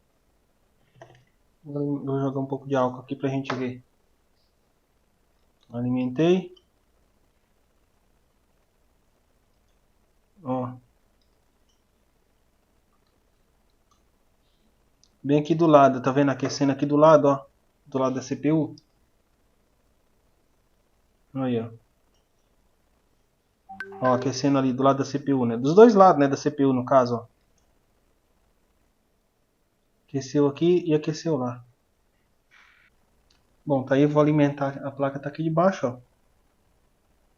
Vou jogar um pouco de álcool aqui pra gente ver. Alimentei. Ó. Bem aqui do lado, tá vendo? Aquecendo aqui do lado, ó. Do lado da CPU. Aí, ó. Ó, aquecendo ali do lado da CPU, né? Dos dois lados, né? Da CPU, no caso, ó. Aqueceu aqui e aqueceu lá. Bom, tá aí, eu vou alimentar. A placa tá aqui de baixo, ó.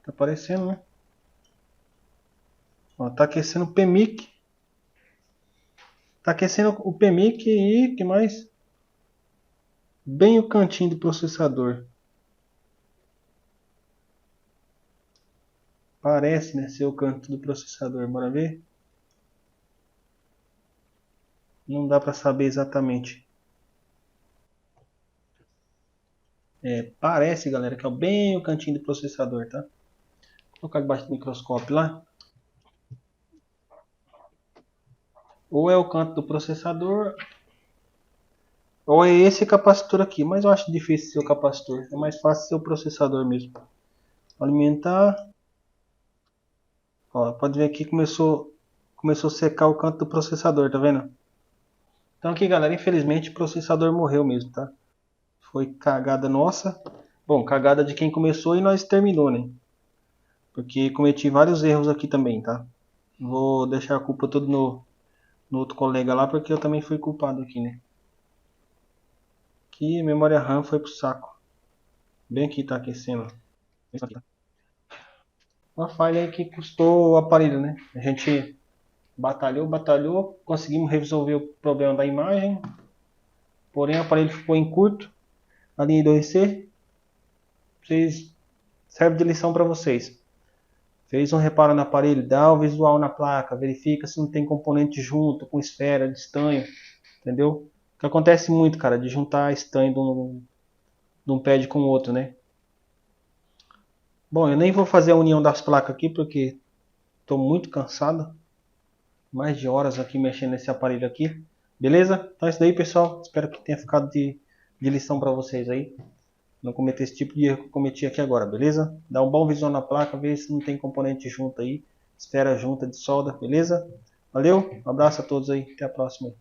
Tá aparecendo, né? Ó, tá aquecendo o PMIC. Tá aquecendo o PMIC e que mais? Bem o cantinho do processador. Parece, né, ser o canto do processador. Bora ver? Não dá pra saber exatamente. Parece, galera, que é bem o cantinho do processador, tá? Vou colocar debaixo do microscópio lá. Ou é o canto do processador, ou é esse capacitor aqui. Mas eu acho difícil ser o capacitor. É mais fácil ser o processador mesmo. Alimentar. Ó, pode ver que começou a secar o canto do processador, tá vendo? Então aqui, galera, infelizmente o processador morreu mesmo, tá? Foi cagada nossa. Bom, cagada de quem começou e nós terminou, né? Porque cometi vários erros aqui também, tá? Vou deixar a culpa toda no outro colega lá, porque eu também fui culpado aqui, né? Aqui a memória RAM foi pro saco. Bem aqui tá aquecendo. Uma falha aí que custou o aparelho, né? A gente batalhou, conseguimos resolver o problema da imagem, porém o aparelho ficou em curto, a linha 2C, serve de lição para vocês. Fez um reparo no aparelho, dá o visual na placa, verifica se não tem componente junto com esfera de estanho, entendeu? O que acontece muito, cara, de juntar estanho de um pad com o outro, né? Bom, eu nem vou fazer a união das placas aqui porque estou muito cansado. Mais de horas aqui mexendo nesse aparelho aqui. Beleza? Então é isso daí, pessoal. Espero que tenha ficado de lição para vocês aí. Não cometer esse tipo de erro que eu cometi aqui agora, beleza? Dá um bom visual na placa, vê se não tem componente junto aí. Esfera junta de solda, beleza? Valeu, um abraço a todos aí, até a próxima.